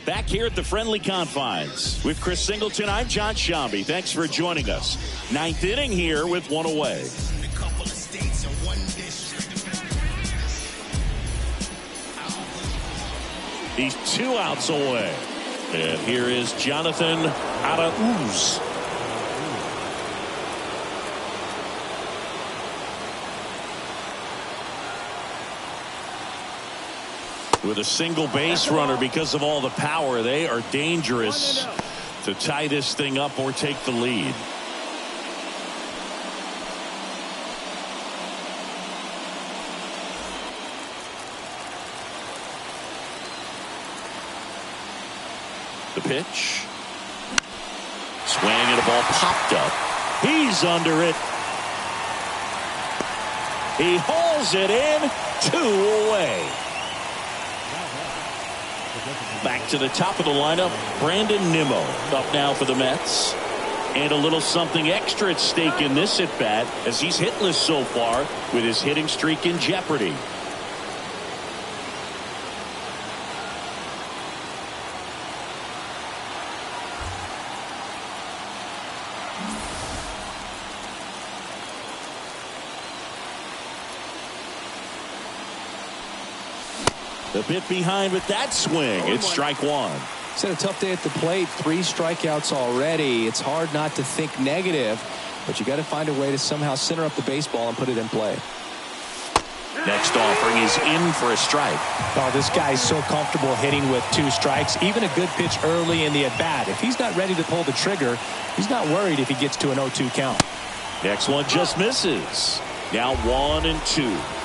Back here at the friendly confines with Chris Singleton, I'm John Shambi. Thanks for joining us. Ninth inning here with one away. He's 2 outs away. And here is Jonathan r2r034's. With a single base runner because of all the power, they are dangerous to tie this thing up or take the lead. The pitch. Swing and a ball popped up. He's under it. He hauls it in. 2 away. Back to the top of the lineup, Brandon Nimmo up now for the Mets. And a little something extra at stake in this at-bat as he's hitless so far with his hitting streak in jeopardy. A bit behind with that swing. It's strike one. He's had a tough day at the plate. 3 strikeouts already. It's hard not to think negative, but you got to find a way to somehow center up the baseball and put it in play. Next offering is in for a strike. Oh, this guy's so comfortable hitting with 2 strikes. Even a good pitch early in the at-bat. If he's not ready to pull the trigger, he's not worried if he gets to an 0-2 count. Next one just misses. Now 1-2.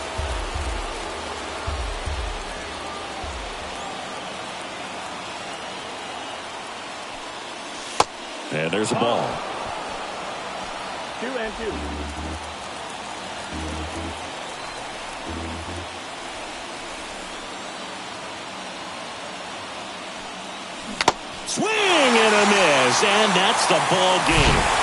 And there's a ball. 2-2. Swing and a miss, and that's the ball game.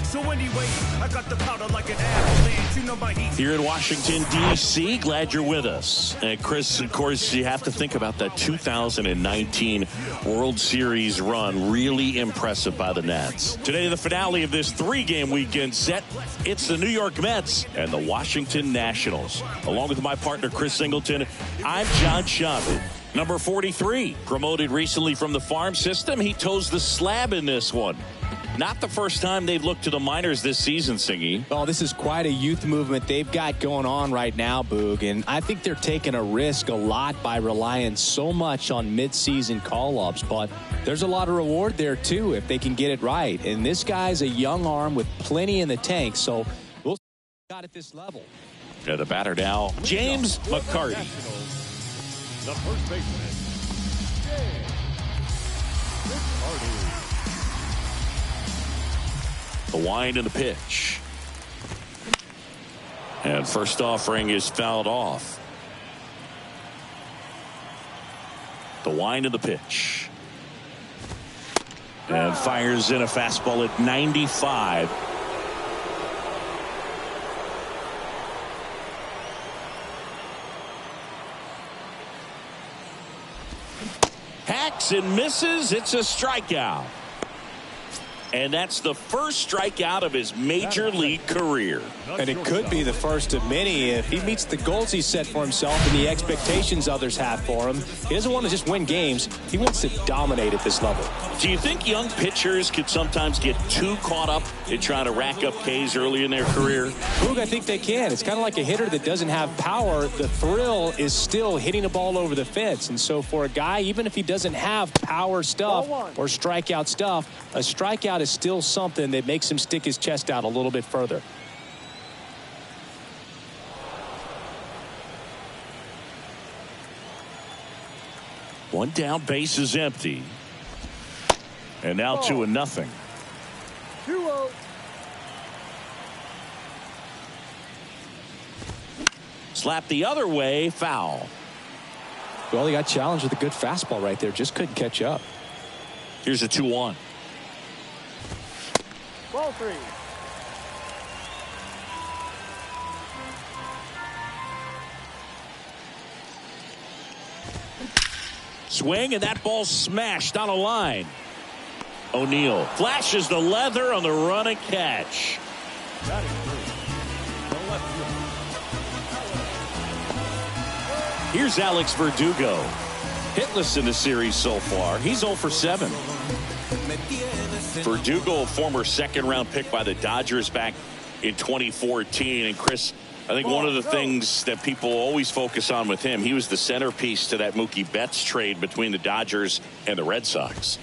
So anyway, I got the powder like an avalanche. You know my heat. Here in Washington, D.C., glad you're with us. And Chris, of course, you have to think about that 2019 World Series run. Really impressive by the Nats. Today, the finale of this three-game weekend set. It's the New York Mets and the Washington Nationals. Along with my partner, Chris Singleton, I'm John Schaub. Number 43, promoted recently from the farm system. He toes the slab in this one. Not the first time they've looked to the minors this season, Singy. Oh, this is quite a youth movement they've got going on right now, Boog. And I think they're taking a risk a lot by relying so much on midseason call-ups. But there's a lot of reward there, too, if they can get it right. And this guy's a young arm with plenty in the tank. So we'll see what got at this level. Yeah, the batter now, James McCarty. The first baseman, James McCarty. The wind and the pitch. And first offering is fouled off. The wind and the pitch. And fires in a fastball at 95. Hacks and misses. It's a strikeout. And that's the first strikeout of his major league career. And it could be the first of many if he meets the goals he set for himself and the expectations others have for him. He doesn't want to just win games. He wants to dominate at this level. Do you think young pitchers could sometimes get too caught up in trying to rack up Ks early in their career? Boog, I think they can. It's kind of like a hitter that doesn't have power. The thrill is still hitting a ball over the fence. And so for a guy, even if he doesn't have power stuff or strikeout stuff, a strikeout is still something that makes him stick his chest out a little bit further. One down, base is empty. And now 2-0. 2-0. Slap the other way, foul. Well, he got challenged with a good fastball right there. Just couldn't catch up. Here's a 2-1. Ball 3. Swing, and that ball smashed on a line. O'Neill flashes the leather on the run and catch. Here's Alex Verdugo. Hitless in the series so far. He's 0 for 7. Verdugo, a former second-round pick by the Dodgers back in 2014. And Chris, I think one of the things that people always focus on with him, he was the centerpiece to that Mookie Betts trade between the Dodgers and the Red Sox.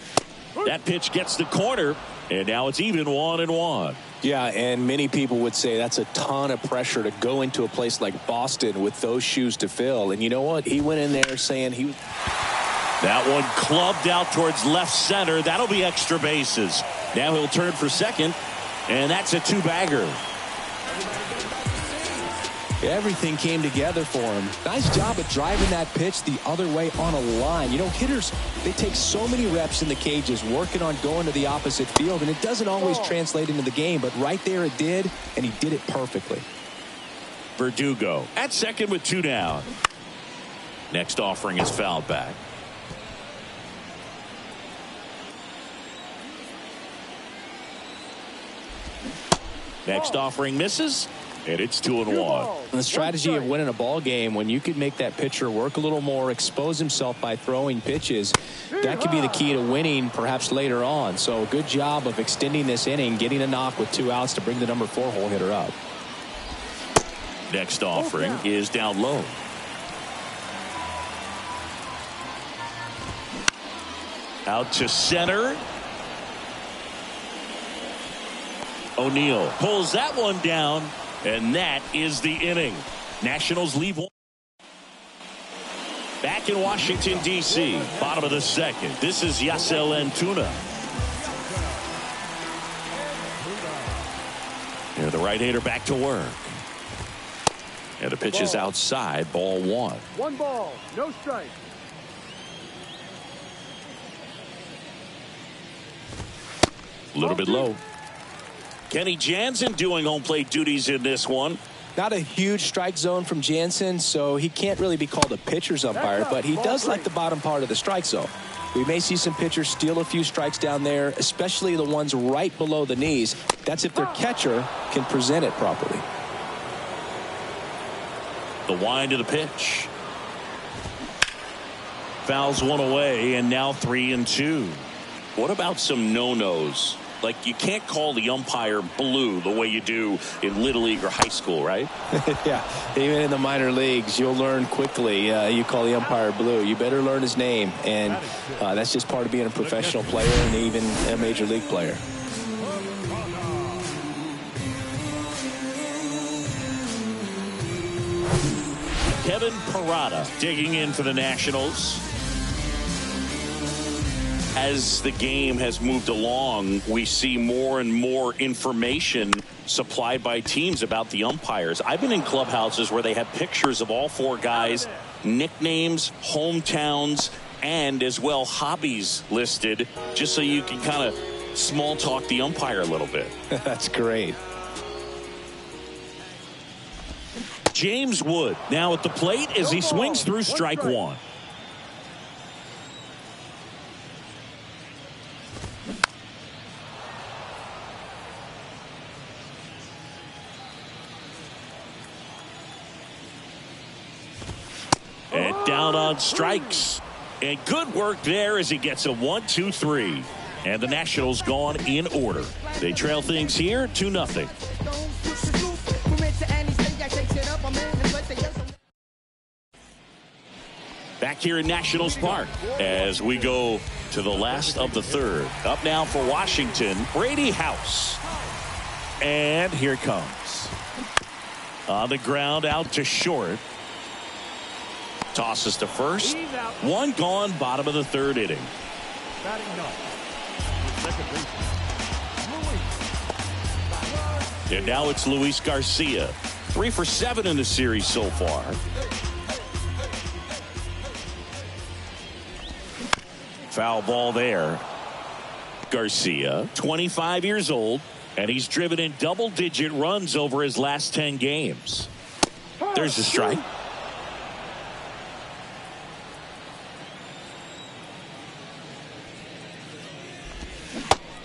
That pitch gets the corner, and now it's even 1-1. Yeah, and many people would say that's a ton of pressure to go into a place like Boston with those shoes to fill. And you know what? He went in there saying he was... That one clubbed out towards left center. That'll be extra bases. Now he'll turn for second, and that's a two-bagger. Everything came together for him. Nice job of driving that pitch the other way on a line. You know, hitters, they take so many reps in the cages working on going to the opposite field, and it doesn't always translate into the game, but right there it did, and he did it perfectly. Verdugo at second with 2 down. Next offering is fouled back. Next offering misses, and it's 2-1. The strategy of winning a ball game, when you could make that pitcher work a little more, expose himself by throwing pitches, that could be the key to winning perhaps later on. So good job of extending this inning, getting a knock with 2 outs to bring the number 4 hole hitter up. Next offering is down low. Out to center. O'Neill pulls that one down, and that is the inning. Nationals leave one. Back in Washington, D.C., bottom of the second. This is Yasel Antuna. Here, the right-hander back to work. And the pitch is outside, ball 1. 1 ball, no strike. A little bit low. Kenny Jansen doing home plate duties in this one. Not a huge strike zone from Jansen, so he can't really be called a pitcher's umpire, but he does like the bottom part of the strike zone. We may see some pitchers steal a few strikes down there, especially the ones right below the knees. That's if their catcher can present it properly. The wind of the pitch. Fouls one away, and now 3-2. What about some no-nos? Like, you can't call the umpire blue the way you do in Little League or high school, right? Yeah, even in the minor leagues, you'll learn quickly. You call the umpire blue. You better learn his name, and that's just part of being a professional player and even a major league player. Kevin Parada digging in for the Nationals. As the game has moved along, we see more and more information supplied by teams about the umpires. I've been in clubhouses where they have pictures of all 4 guys, nicknames, hometowns, and as well hobbies listed, just so you can kind of small talk the umpire a little bit. That's great. James Wood now at the plate as he swings through strike 1. And down on strikes. And good work there as he gets a 1-2-3. And the Nationals gone in order. They trail things here 2-0. Back here in Nationals Park as we go to the last of the third. Up now for Washington, Brady House. And here it comes. On the ground, out to short. Tosses to first. 1 gone, bottom of the third inning. And now it's Luis Garcia. 3 for 7 in the series so far. Foul ball there. Garcia, 25 years old, and he's driven in double-digit runs over his last 10 games. There's the strike.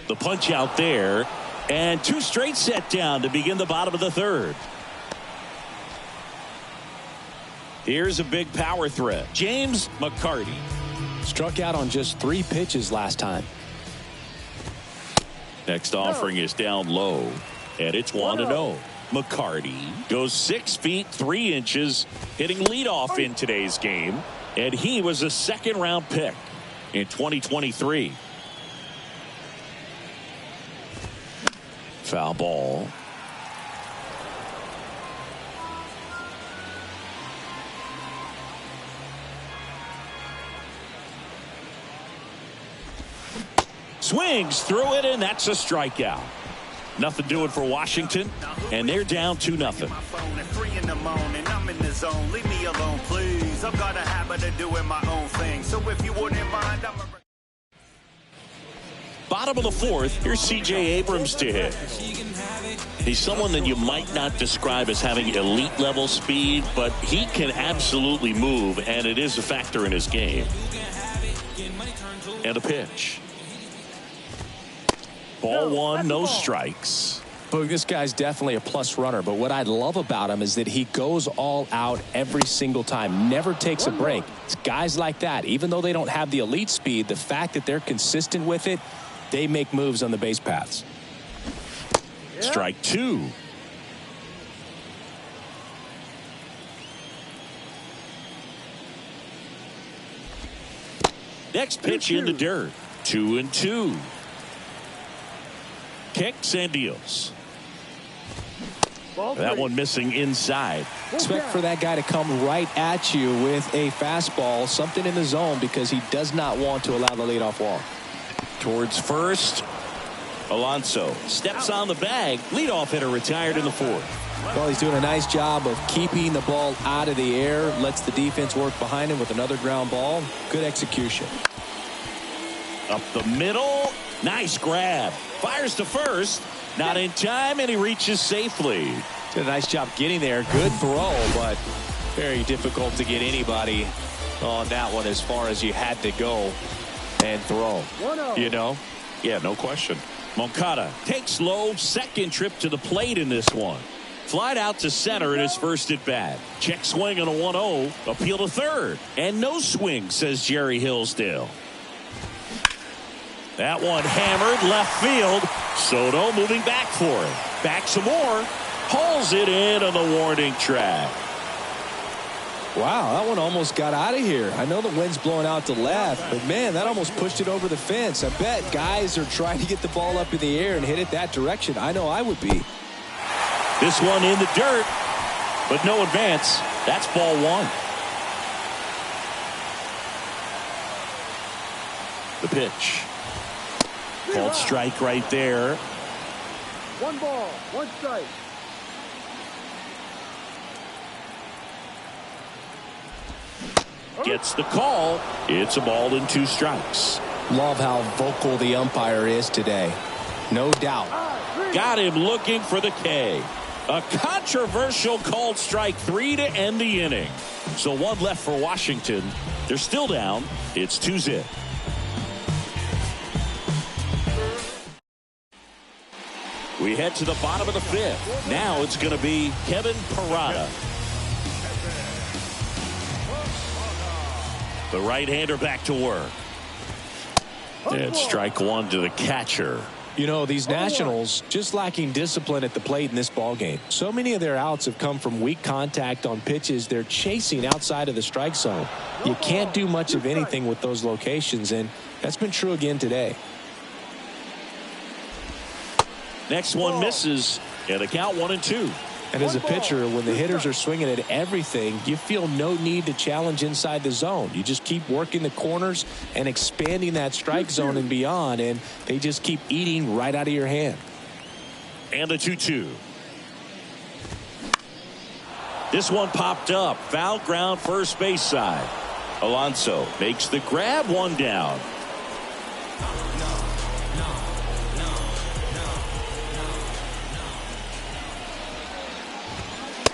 The punch out there, and 2 straight set down to begin the bottom of the third. Here's a big power threat. James McCarty. Struck out on just 3 pitches last time. Next offering is down low, and it's 1-0. McCarty goes 6 feet 3 inches, hitting leadoff in today's game, and he was a 2nd-round pick in 2023. Foul ball. Swings through it, and that's a strikeout. Nothing doing for Washington, and they're down 2-0. I'm in the zone. Leave me alone, please. I've got a habit of doing my own thing. So if you wouldn't mind, Bottom of the fourth, here's C.J. Abrams to hit. He's someone that you might not describe as having elite level speed, but he can absolutely move, and it is a factor in his game. And a pitch. Ball one, no strikes. Boog, this guy's definitely a plus runner, but what I love about him is that he goes all out every single time, never takes a break. It's guys like that, even though they don't have the elite speed, the fact that they're consistent with it, they make moves on the base paths. Strike two. Next pitch in the dirt. 2-2. Kicks and deals. That one missing inside. Expect for that guy to come right at you with a fastball, something in the zone, because he does not want to allow the leadoff walk. Towards first. Alonso steps on the bag. Leadoff hitter retired in the fourth. Well, he's doing a nice job of keeping the ball out of the air. Lets the defense work behind him with another ground ball. Good execution. Up the middle. Nice grab. Fires to first. Not in time, and he reaches safely. Did a nice job getting there. Good throw, but very difficult to get anybody on that one as far as you had to go and throw. You know? Yeah, no question. Moncada takes low. Second trip to the plate in this one. Flied out to center in his first at bat. Check swing on a 1-0. Appeal to third. And no swing, says Jerry Hillsdale. That one hammered left field. Soto moving back for it. Back some more. Hauls it in on the warning track. Wow, that one almost got out of here. I know the wind's blowing out to left, but man, that almost pushed it over the fence. I bet guys are trying to get the ball up in the air and hit it that direction. I know I would be. This one in the dirt, but no advance. That's ball one. The pitch. Called strike right there. 1 ball, 1 strike. Gets the call. It's a ball and 2 strikes. Love how vocal the umpire is today. No doubt. Got him looking for the K. A controversial called strike 3 to end the inning. So 1 left for Washington. They're still down. It's 2-0. We head to the bottom of the 5th. Now it's going to be Kevin Parada. The right-hander back to work. And strike 1 to the catcher. You know, these Nationals just lacking discipline at the plate in this ballgame. So many of their outs have come from weak contact on pitches they're chasing outside of the strike zone. You can't do much of anything with those locations, and that's been true again today. Next one misses, and the count 1-2. And as a pitcher, when the hitters are swinging at everything, you feel no need to challenge inside the zone. You just keep working the corners and expanding that strike zone and beyond, and they just keep eating right out of your hand. And the 2-2. This one popped up. Foul ground first base side. Alonso makes the grab, 1 down.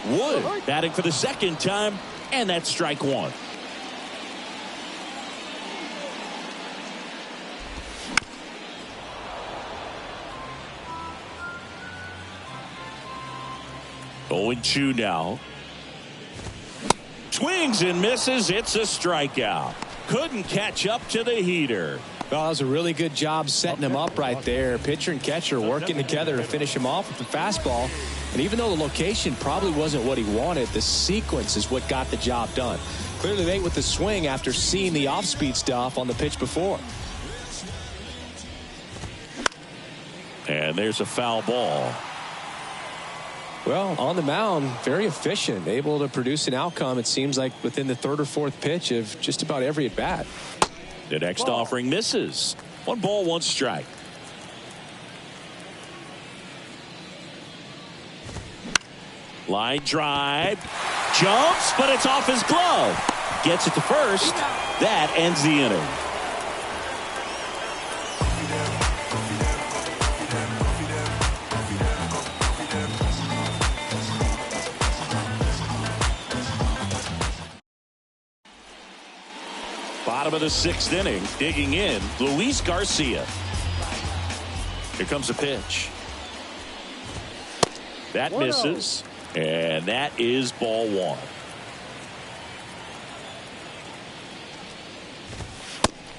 Wood batting for the second time, and that's strike 1. Oh, 0-2 now. Swings and misses. It's a strikeout. Couldn't catch up to the heater. Well, that was a really good job setting him up right there. Pitcher and catcher working together to finish him off with the fastball. And even though the location probably wasn't what he wanted, the sequence is what got the job done. Clearly late with the swing after seeing the off-speed stuff on the pitch before. And there's a foul ball. Well, on the mound, very efficient, able to produce an outcome, it seems like, within the 3rd or 4th pitch of just about every at-bat. The next offering misses. 1 ball, 1 strike. Line drive. Jumps, but it's off his glove. Gets it to first. That ends the inning. Bottom of the 6th inning, digging in, Luis Garcia. Here comes a pitch. That misses, and that is ball 1.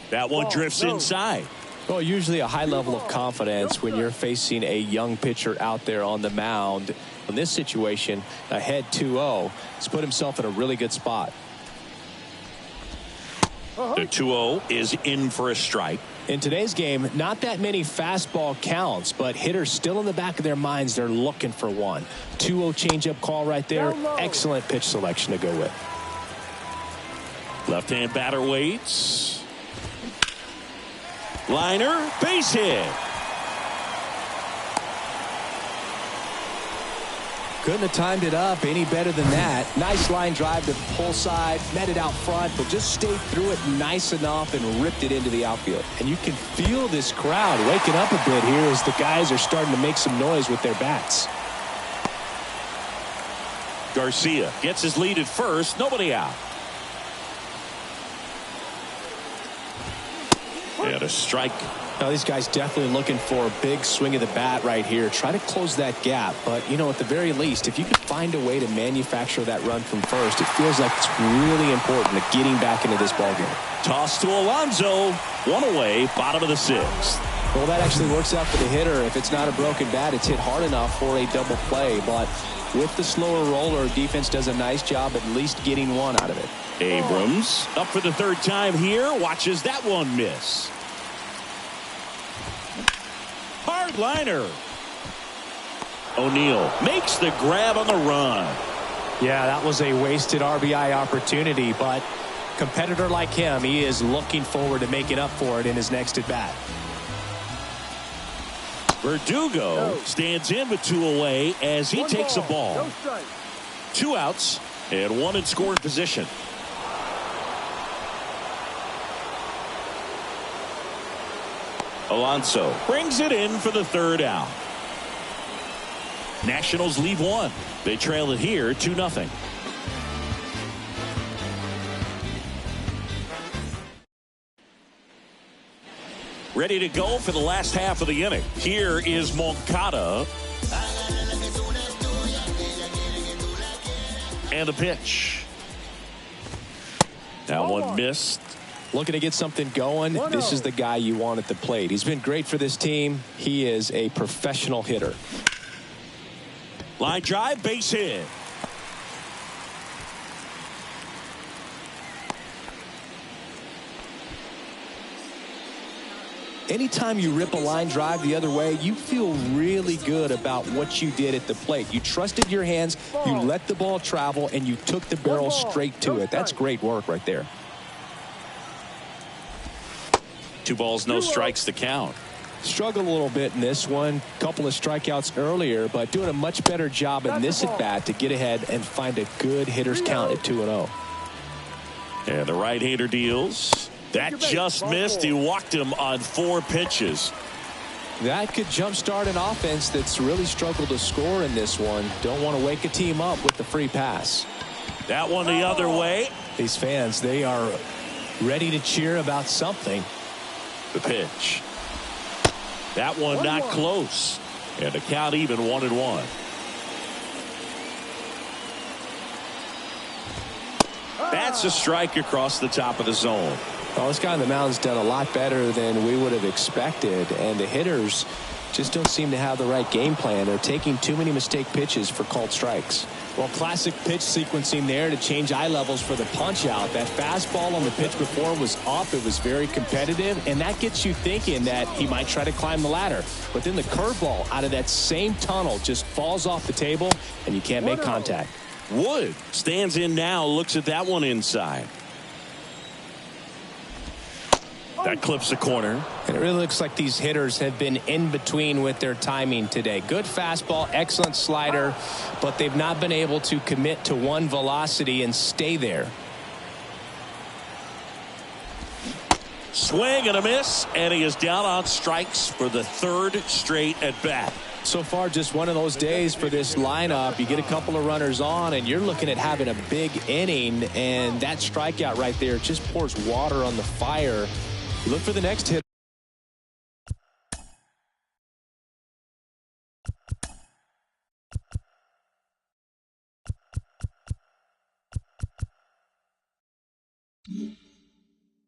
That one drifts inside. Well, usually a high level of confidence when you're facing a young pitcher out there on the mound. In this situation, ahead 2-0, he's put himself in a really good spot. The 2-0 is in for a strike. In today's game, not that many fastball counts, but hitters still in the back of their minds, they're looking for one. 2-0 changeup call right there. Excellent pitch selection to go with. Left-hand batter waits. Liner, base hit. Couldn't have timed it up any better than that. Nice line drive to pull side, met it out front, but just stayed through it nice enough and ripped it into the outfield. And you can feel this crowd waking up a bit here as the guys are starting to make some noise with their bats. Garcia gets his lead at first, nobody out. And a strike. Now these guys definitely looking for a big swing of the bat right here. Try to close that gap. But, you know, at the very least, if you could find a way to manufacture that run from first, it feels like it's really important to getting back into this ballgame. Toss to Alonso. One away, bottom of the 6th. Well, that actually works out for the hitter. If it's not a broken bat, it's hit hard enough for a double play. But with the slower roller, defense does a nice job at least getting one out of it. Abrams up for the 3rd time here. Watches that one miss. Hard liner. O'Neill makes the grab on the run. Yeah, that was a wasted RBI opportunity, but competitor like him, he is looking forward to making up for it in his next at bat. Verdugo stands in with 2 away as he takes a ball. 2 outs and 1 in scoring position. Alonso brings it in for the 3rd out. Nationals leave 1. They trail it here 2-0. Ready to go for the last half of the inning. Here is Moncada. And the pitch. That one missed. Looking to get something going. This is the guy you want at the plate. He's been great for this team. He is a professional hitter. Line drive, base hit. Anytime you rip a line drive the other way, you feel really good about what you did at the plate. You trusted your hands, you let the ball travel, and you took the barrel straight to it. That's great work right there. 2 balls, no strikes to count. Struggled a little bit in this one. Couple of strikeouts earlier, but doing a much better job in this at bat to get ahead and find a good hitter's count at 2-0. And the right-hander deals. That just missed. He walked him on 4 pitches. That could jumpstart an offense that's really struggled to score in this one. Don't want to wake a team up with the free pass. That one the other way. These fans, they are ready to cheer about something. The pitch. That one not close. And the count even 1-1. That's a strike across the top of the zone. Well, this guy on the mound's done a lot better than we would have expected, and the hitters just don't seem to have the right game plan. They're taking too many mistake pitches for called strikes. Well, classic pitch sequencing there to change eye levels for the punch out. That fastball on the pitch before was up. It was very competitive, and that gets you thinking that he might try to climb the ladder. But then the curveball out of that same tunnel just falls off the table, and you can't make contact. Wood stands in now, looks at that one inside. That clips the corner. And it really looks like these hitters have been in between with their timing today. Good fastball, excellent slider, but they've not been able to commit to one velocity and stay there. Swing and a miss, and he is down on strikes for the third straight at bat. So far, just one of those days for this lineup. You get a couple of runners on, and you're looking at having a big inning, and that strikeout right there just pours water on the fire. You look for the next hit.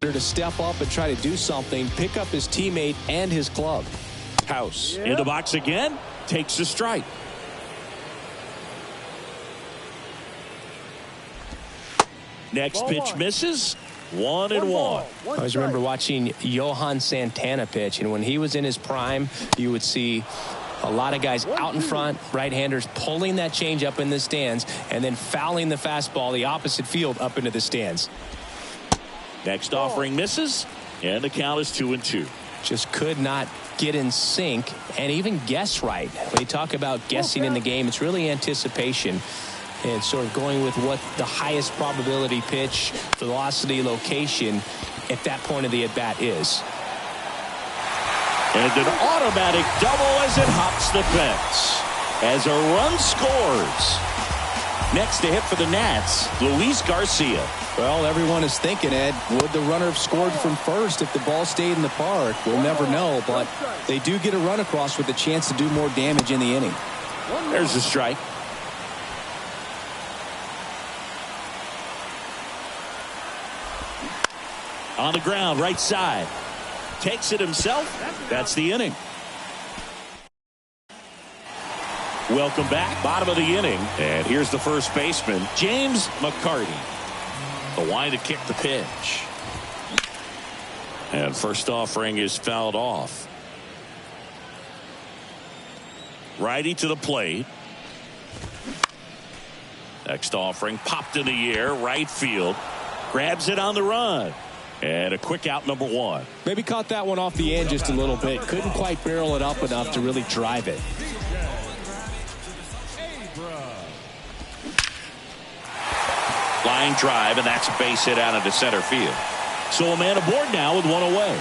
To step up and try to do something, pick up his teammate and his club. House in the box again, takes the strike. Next pitch misses. 1-1. I always remember watching Johan Santana pitch, and when he was in his prime, you would see a lot of guys out in front, right-handers pulling that change up in the stands and then fouling the fastball the opposite field up into the stands. Next offering misses, and the count is 2-2. Just could not get in sync and even guess right. When you talk about guessing in the game, it's really anticipation and sort of going with what the highest probability pitch, velocity, location at that point of the at-bat is. And an automatic double as it hops the fence. As a run scores. Next to hit for the Nats, Luis Garcia. Well, everyone is thinking, Ed, would the runner have scored from first if the ball stayed in the park? We'll never know, but they do get a run across with a chance to do more damage in the inning. There's a strike. On the ground, right side. Takes it himself. That's the inning. Welcome back. Bottom of the inning. And here's the first baseman, James McCarty. The line to kick the pitch. And first offering is fouled off. Righty to the plate. Next offering popped in the air. Right field. Grabs it on the run. And a quick out, number 1. Maybe caught that one off the end just a little bit. Couldn't quite barrel it up enough to really drive it. Line drive, and that's a base hit out into center field. So a man aboard now with one away.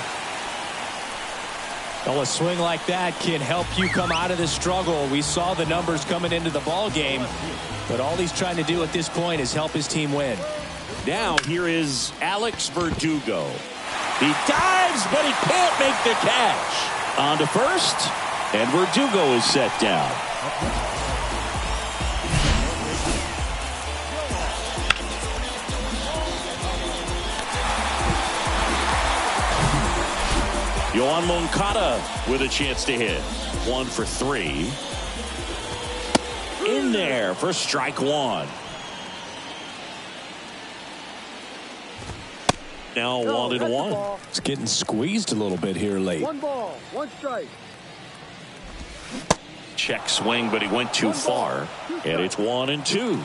Well, a swing like that can help you come out of the struggle. We saw the numbers coming into the ball game, but all he's trying to do at this point is help his team win. Now here is Alex Verdugo. He dives, but he can't make the catch. On to first, and Verdugo is set down. Yohan Moncada with a chance to hit. 1 for 3. In there for strike 1. Now 1-1. It's getting squeezed a little bit here late. 1 ball, 1 strike. Check swing, but he went too far. And it's 1-2.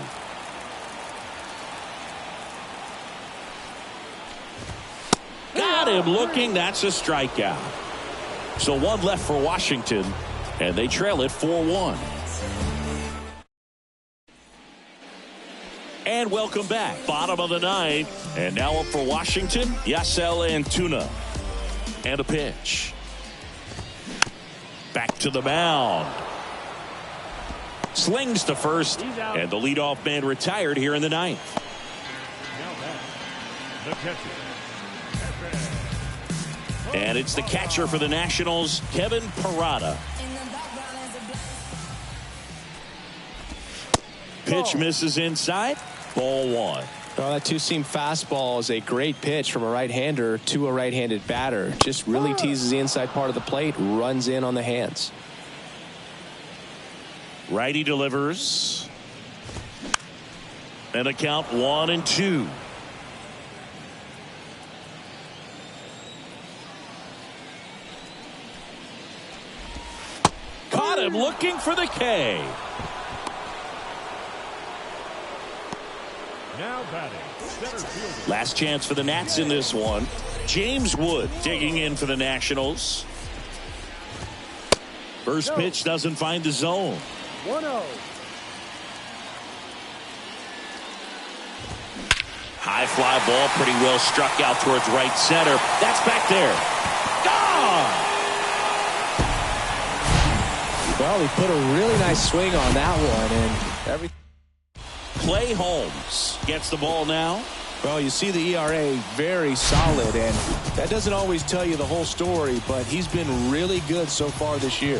Got him looking. That's a strikeout. So 1 left for Washington, and they trail it 4-1. And welcome back. Bottom of the 9th. And now up for Washington, Yasel Antuna. And a pitch. Back to the mound. Slings to first. And the leadoff man retired here in the 9th. The catcher. And it's the catcher for the Nationals, Kevin Parada. Pitch misses inside. Ball 1. Well, that two-seam fastball is a great pitch from a right-hander to a right-handed batter. Just really teases the inside part of the plate, runs in on the hands. Righty delivers. And a count 1-2. Caught him looking for the K. Now batting, center fielder. Last chance for the Nats in this one. James Wood digging in for the Nationals. First pitch doesn't find the zone. 1-0. High fly ball, pretty well struck out towards right center. That's back there. Gone! Well, he put a really nice swing on that one, and everything. Clay Holmes gets the ball now. Well, you see the ERA very solid, and that doesn't always tell you the whole story, but he's been really good so far this year.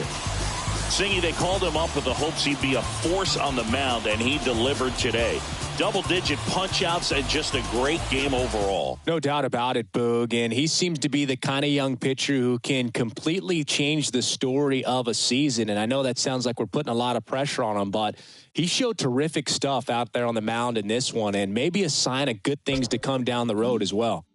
Singy, they called him up with the hopes he'd be a force on the mound, and he delivered today. Double-digit punch-outs and just a great game overall. No doubt about it, Boog, and he seems to be the kind of young pitcher who can completely change the story of a season, and I know that sounds like we're putting a lot of pressure on him, but he showed terrific stuff out there on the mound in this one, and maybe a sign of good things to come down the road as well.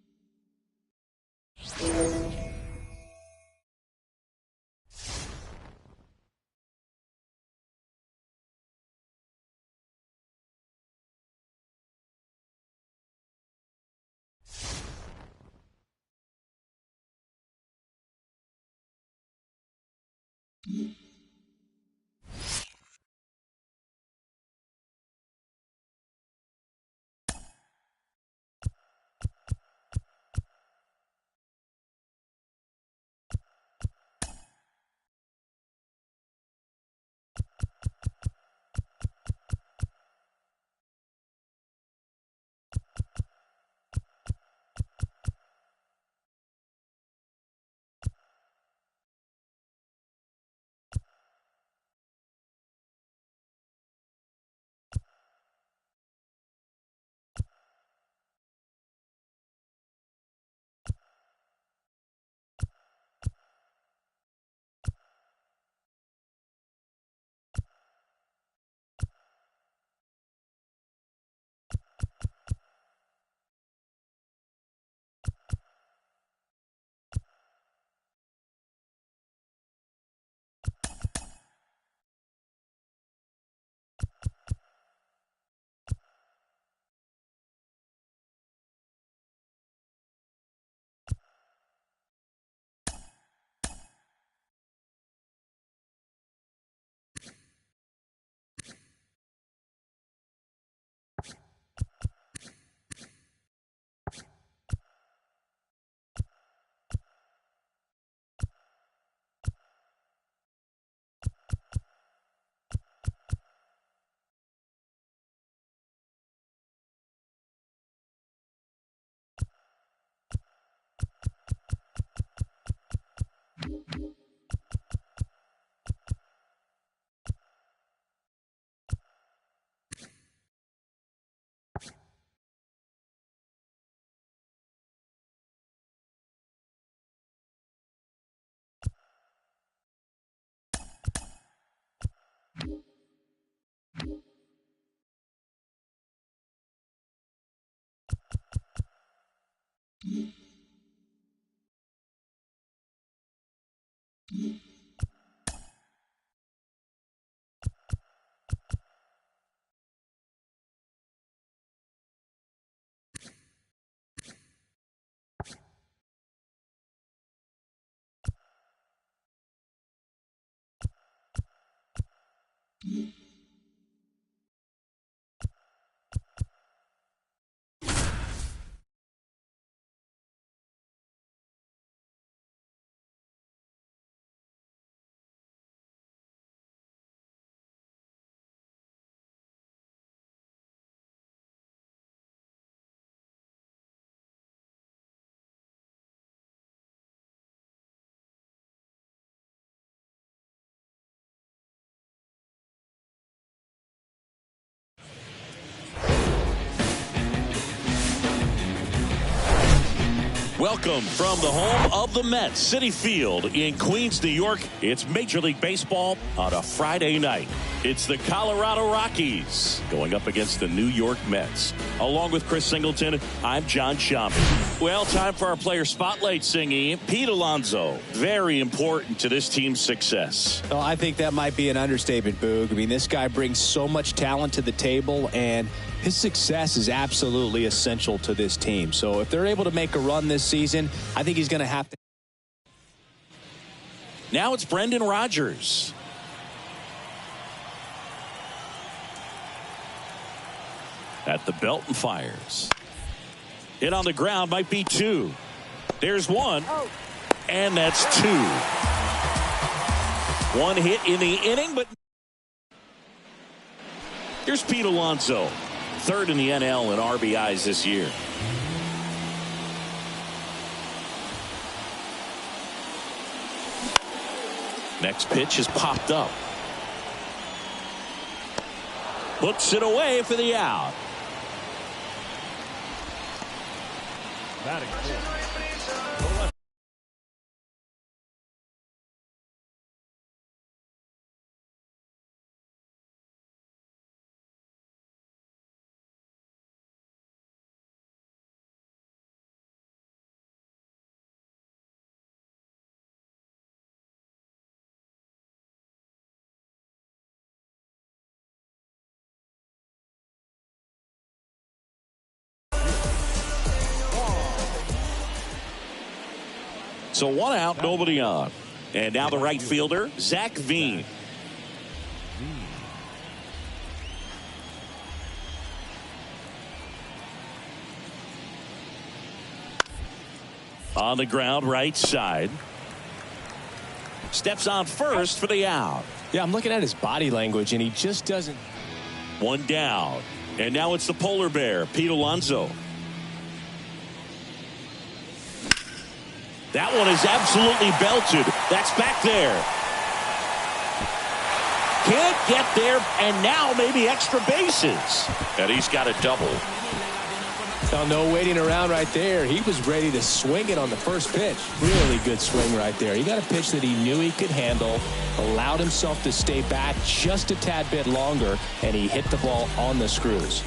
Welcome from the home of the Mets, Citi Field in Queens, New York. It's Major League Baseball on a Friday night. It's the Colorado Rockies going up against the New York Mets. Along with Chris Singleton, I'm John Shambi. Well, time for our player spotlight singing. Pete Alonso, very important to this team's success. Well, I think that might be an understatement, Boog. I mean, this guy brings so much talent to the table, and his success is absolutely essential to this team. So if they're able to make a run this season, I think he's going to have to. Now it's Brendan Rodgers. At the belt and fires. Hit on the ground, might be two. There's one. And that's two. One hit in the inning, but here's Pete Alonso, third in the NL in RBIs this year. Next pitch is popped up. Puts it away for the out. So one out, nobody on. And now the right fielder, Zach Veen. On the ground, right side. Steps on first for the out. Yeah, I'm looking at his body language, and he just doesn't. One down. And now it's the polar bear, Pete Alonso. That one is absolutely belted. That's back there. Can't get there, and now maybe extra bases. And he's got a double. Oh, no waiting around right there. He was ready to swing it on the first pitch. Really good swing right there. He got a pitch that he knew he could handle, allowed himself to stay back just a tad bit longer, and he hit the ball on the screws.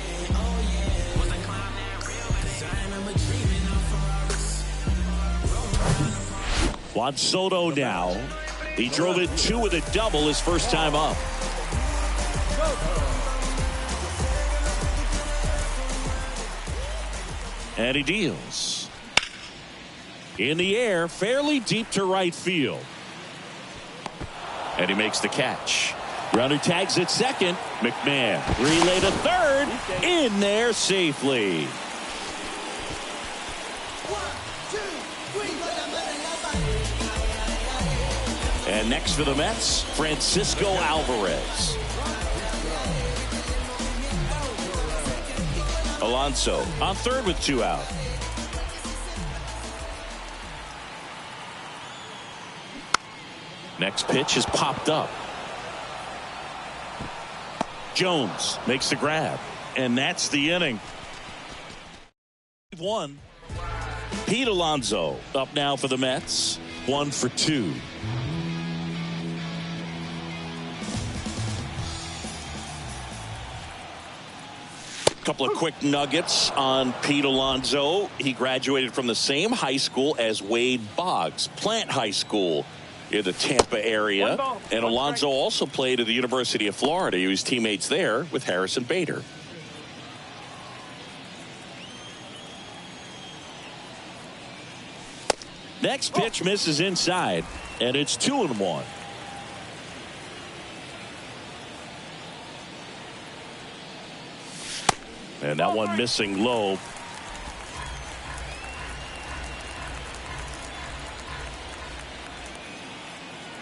Juan Soto now. He drove it two with a double his first time up. And he deals. In the air, fairly deep to right field. And he makes the catch. Runner tags at second. McMahon relay to third. In there safely. And next for the Mets, Francisco Alvarez. Alonso on third with two out. Next pitch is popped up. Jones makes the grab. And that's the inning. One. Pete Alonso up now for the Mets. 1 for 2. Couple of quick nuggets on Pete Alonso. He graduated from the same high school as Wade Boggs, Plant High School in the Tampa area. And Alonso also played at the University of Florida. He was teammates there with Harrison Bader. Next pitch misses inside, and it's 2-1. And that one missing low.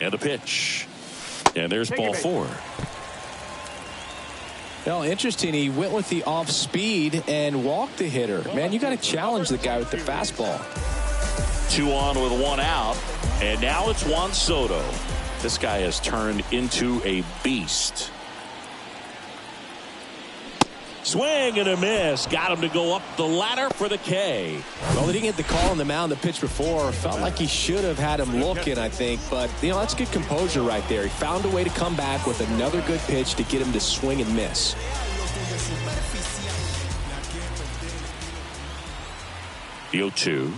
And a pitch. And there's ball 4. Well, interesting. He went with the off speed and walked the hitter. Man, you got to challenge the guy with the fastball. 2 on with 1 out. And now it's Juan Soto. This guy has turned into a beast. Swing and a miss. Got him to go up the ladder for the K. Well, he didn't get the call on the mound the pitch before. Felt like he should have had him looking, I think. But, you know, that's good composure right there. He found a way to come back with another good pitch to get him to swing and miss. The 0-2.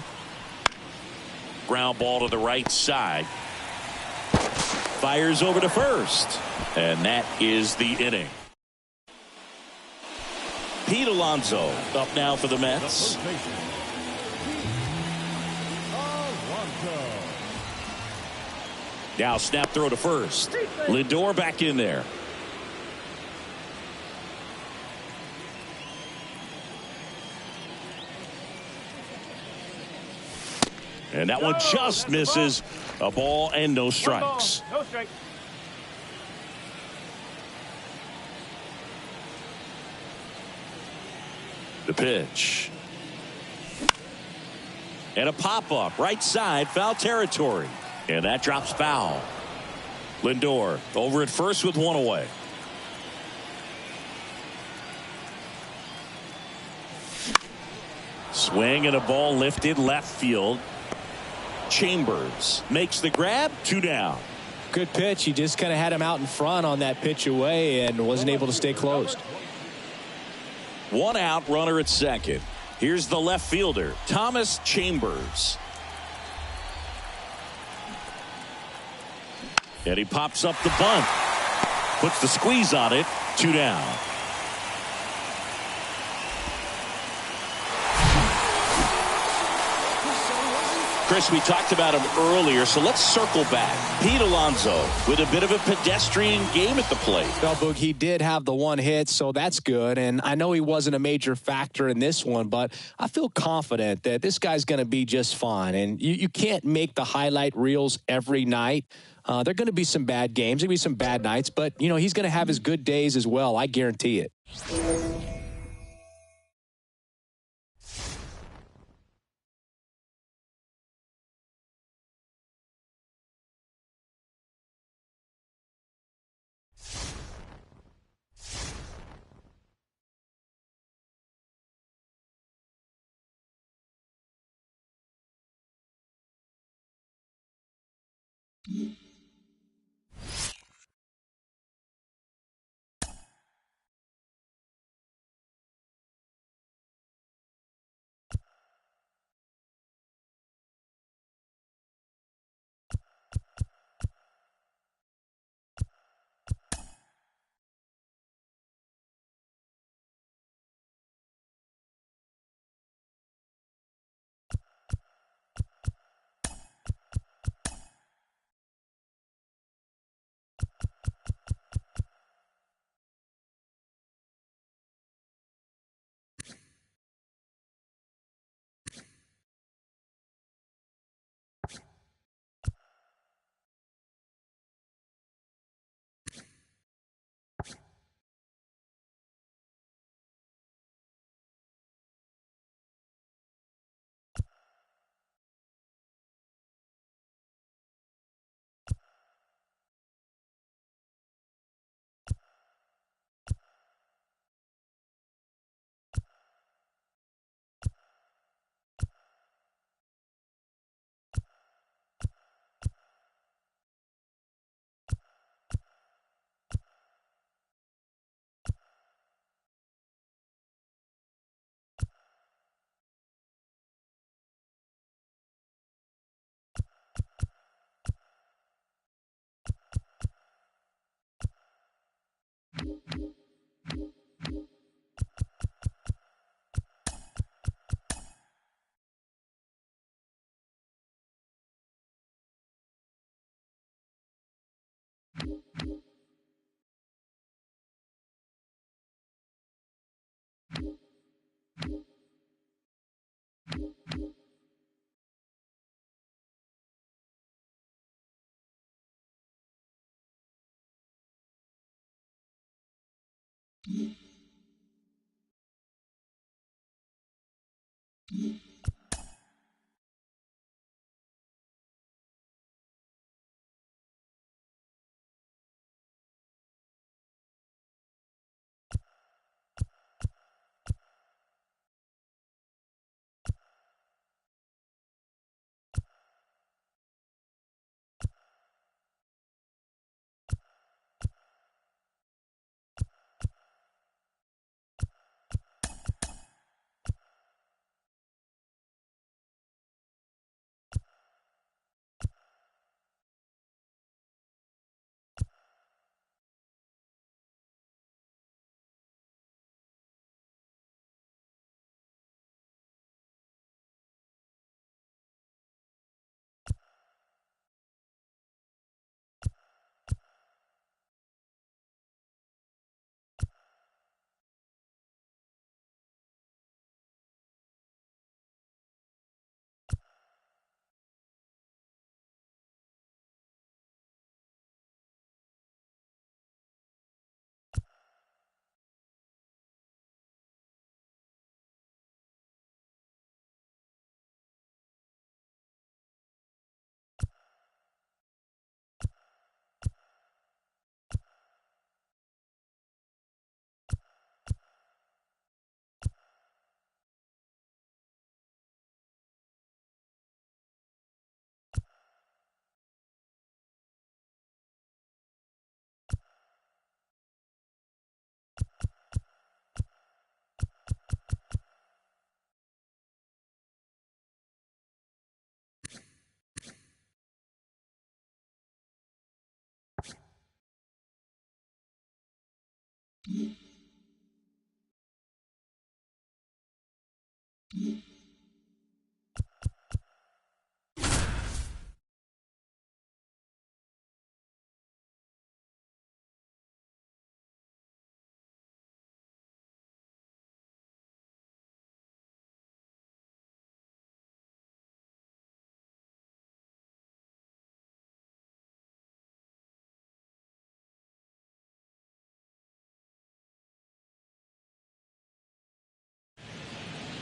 Ground ball to the right side. Fires over to first. And that is the inning. Pete Alonso up now for the Mets. Now snap throw to first. Lindor back in there. And that one just misses. A ball and no strikes. No strike. The pitch. And a pop-up right side, foul territory. And that drops foul. Lindor over at first with one away. Swing and a ball lifted left field. Chambers makes the grab, 2 down. Good pitch. He just kind of had him out in front on that pitch away and wasn't able to stay closed. 1 out, runner at second. Here's the left fielder, Thomas Chambers. And he pops up the bunt. Puts the squeeze on it, 2 down. Chris, we talked about him earlier, so let's circle back. Pete Alonso with a bit of a pedestrian game at the plate. Well, Boog, he did have the 1 hit, so that's good. And I know he wasn't a major factor in this one, but I feel confident that this guy's going to be just fine. And you can't make the highlight reels every night. There are going to be some bad games. There'll be some bad nights, but, you know, he's going to have his good days as well. I guarantee it.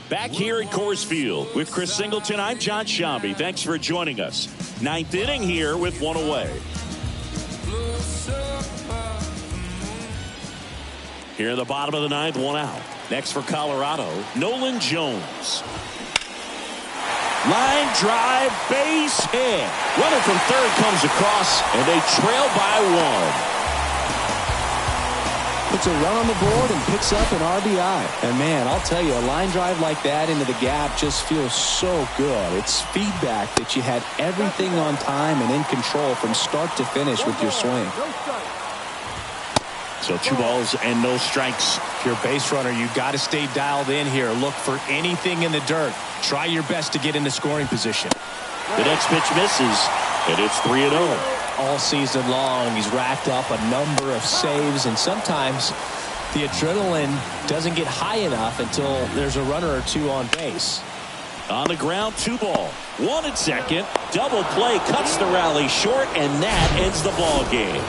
Back here at Coors Field with Chris Singleton, I'm John Shambi. Thanks for joining us. Ninth inning here with one away. Here in the bottom of the ninth, one out. Next for Colorado, Nolan Jones. Line drive, base hit. Runner from third comes across, and they trail by one. Puts a run on the board and picks up an RBI. And man, I'll tell you, a line drive like that into the gap just feels so good. It's feedback that you had everything on time and in control from start to finish with your swing. So 2 balls and no strikes. If you're a base runner, you got to stay dialed in here. Look for anything in the dirt. Try your best to get into scoring position. The next pitch misses, and it's 3-0. All season long, he's racked up a number of saves, and sometimes the adrenaline doesn't get high enough until there's a runner or two on base. On the ground, 2 ball. 1 at second. Double play cuts the rally short, and that ends the ball game.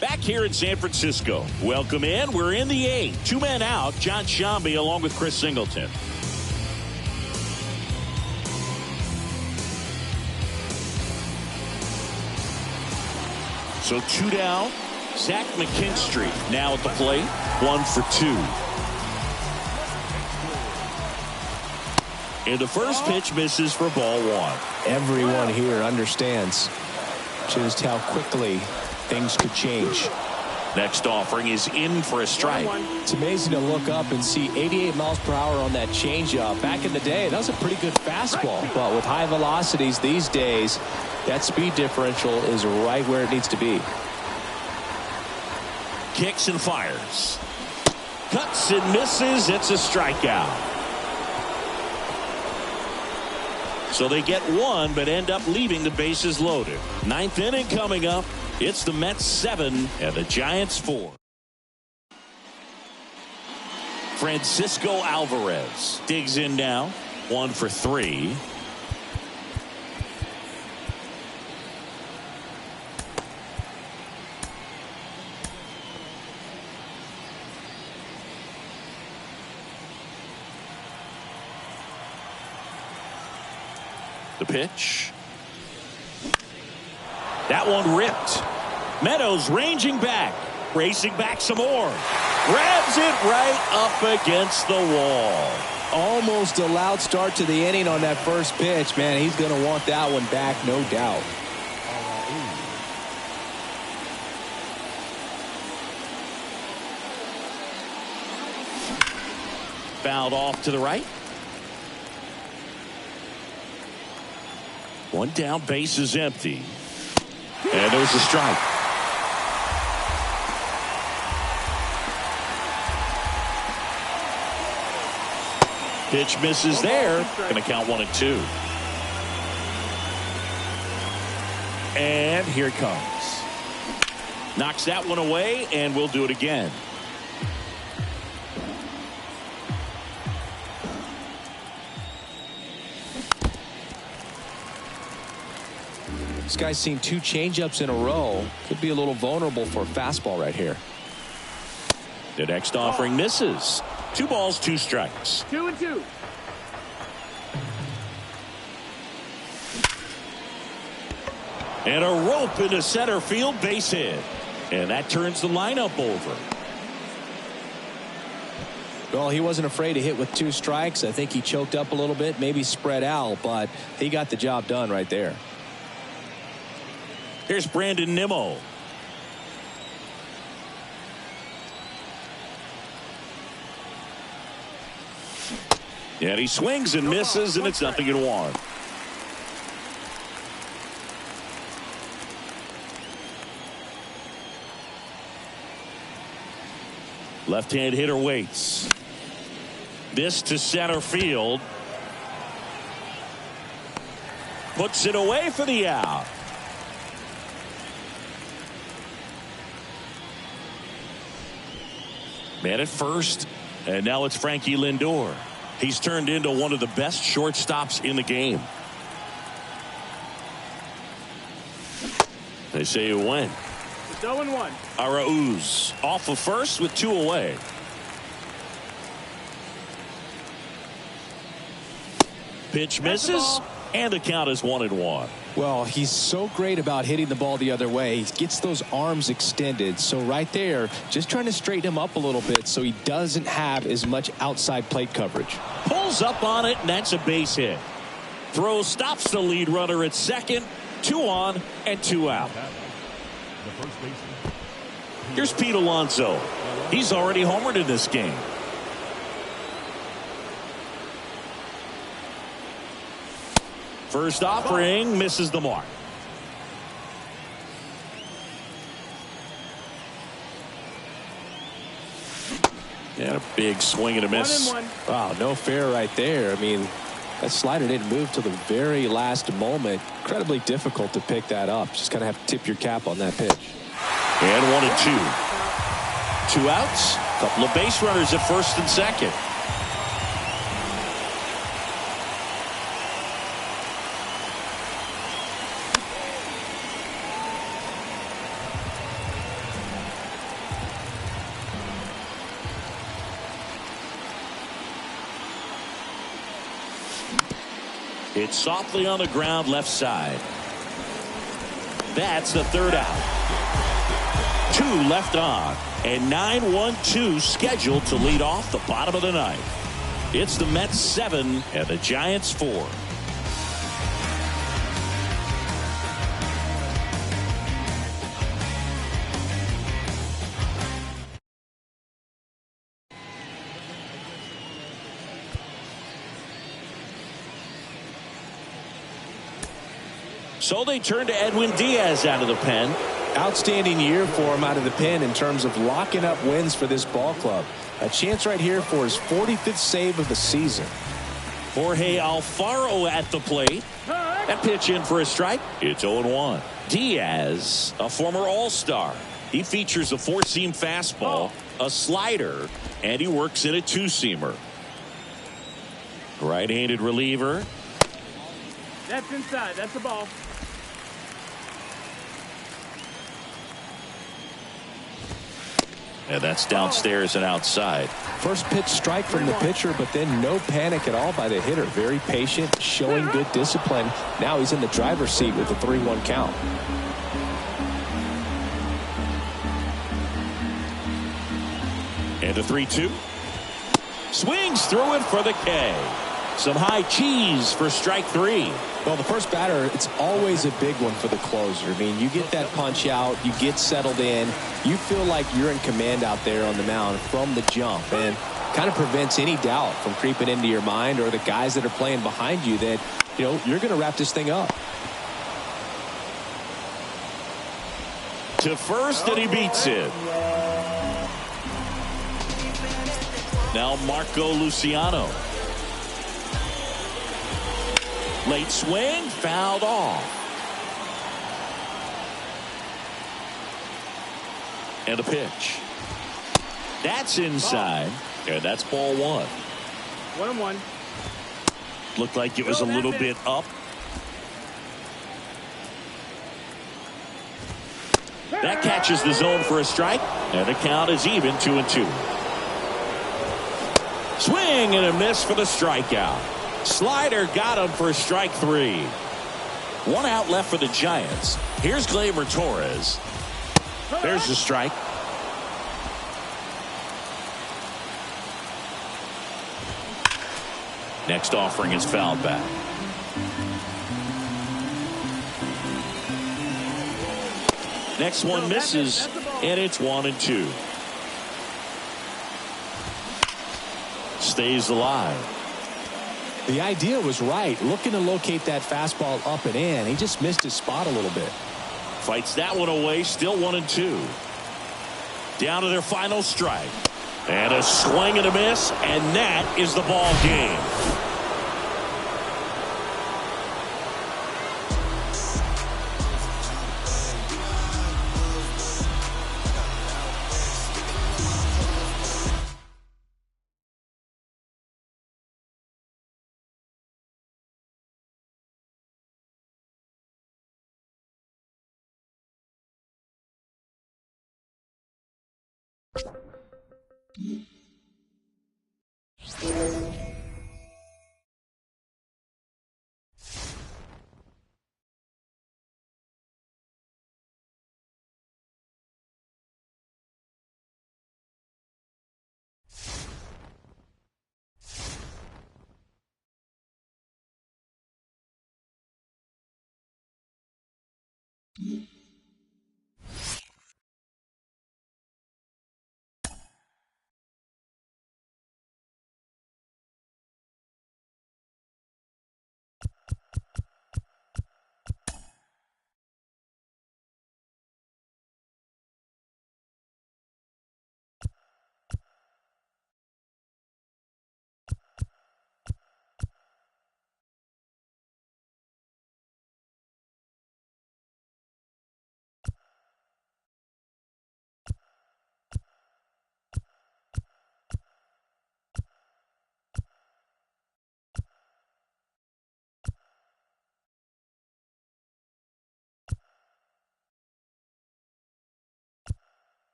Back here in San Francisco. Welcome in. We're in the 8th. 2 men out. John Shambi along with Chris Singleton. So 2 down. Zach McKinstry now at the plate. 1 for 2. And the first pitch misses for ball 1. Everyone here understands just how quickly things could change. Next offering is in for a strike. It's amazing to look up and see 88 miles per hour on that changeup. Back in the day, that was a pretty good fastball. But with high velocities these days, that speed differential is right where it needs to be. Kicks and fires. Cuts and misses. It's a strikeout. So they get one, but end up leaving the bases loaded. Ninth inning coming up. It's the Mets 7 and the Giants 4. Francisco Alvarez digs in now. 1 for 3. The pitch. That one ripped. Meadows ranging back. Racing back some more. Grabs it right up against the wall. Almost a loud start to the inning on that first pitch. Man, he's going to want that one back, no doubt. Fouled off to the right. One down, base is empty. And there's a strike. Pitch misses there. Going to count 1-2. And here it comes. Knocks that one away, and we'll do it again. This guy's seen 2 changeups in a row. Could be a little vulnerable for a fastball right here. The next offering misses. 2 balls, 2 strikes. 2-2. And a rope into center field, base hit. And that turns the lineup over. Well, he wasn't afraid to hit with 2 strikes. I think he choked up a little bit, maybe spread out, but he got the job done right there. Here's Brandon Nimmo. And he swings and misses, and it's 0-1. Left-hand hitter waits. This to center field. Puts it away for the out. Man at first, and now it's Frankie Lindor. He's turned into one of the best shortstops in the game. They say it went. It's 0-1. Arauz off of first with 2 away. Pitch misses, and the count is 1-1. Well, he's so great about hitting the ball the other way. He gets those arms extended. So right there, just trying to straighten him up a little bit so he doesn't have as much outside plate coverage. Pulls up on it, and that's a base hit. Throw stops the lead runner at second. 2 on and 2 out. Here's Pete Alonso. He's already homered in this game. First offering misses the mark. And a big swing and a miss. 1-1. Wow, no fair right there. I mean, that slider didn't move till the very last moment. Incredibly difficult to pick that up. Just kind of have to tip your cap on that pitch. And 1-2. 2 outs. Couple of base runners at first and second. It's softly on the ground left side. That's the 3rd out. 2 left on. And 9-1-2 scheduled to lead off the bottom of the 9th. It's the Mets 7 and the Giants 4. So they turn to Edwin Diaz out of the pen. Outstanding year for him out of the pen in terms of locking up wins for this ball club. A chance right here for his 45th save of the season. Jorge Alfaro at the plate. That pitch in for a strike. It's 0-1. Diaz, a former All-Star. He features a four-seam fastball, a slider, and he works in a two-seamer. Right-handed reliever. That's inside. That's the ball. And that's downstairs and outside. First pitch strike from the pitcher, but then no panic at all by the hitter. Very patient, showing good discipline. Now he's in the driver's seat with the 3-1 count. And a 3-2. Swings through it for the K. Some high cheese for strike 3. Well, the first batter, it's always a big one for the closer. I mean, you get that punch out, you get settled in, you feel like you're in command out there on the mound from the jump, and kind of prevents any doubt from creeping into your mind or the guys that are playing behind you that, you know, you're going to wrap this thing up. To first, and he beats it. Now Marco Luciano. Late swing, fouled off. And a pitch. That's inside. And that's ball 1. 1-1. Looked like it was a little bit up. That catches the zone for a strike. And the count is even, 2-2. Swing and a miss for the strikeout. Slider got him for strike 3. 1 out left for the Giants. Here's Gleyber Torres. There's the strike. Next offering is fouled back. Next one misses, and it's 1-2. Stays alive. The idea was right, looking to locate that fastball up and in. He just missed his spot a little bit. Fights that one away, still 1-2. Down to their final strike. And a swing and a miss, and that is the ball game.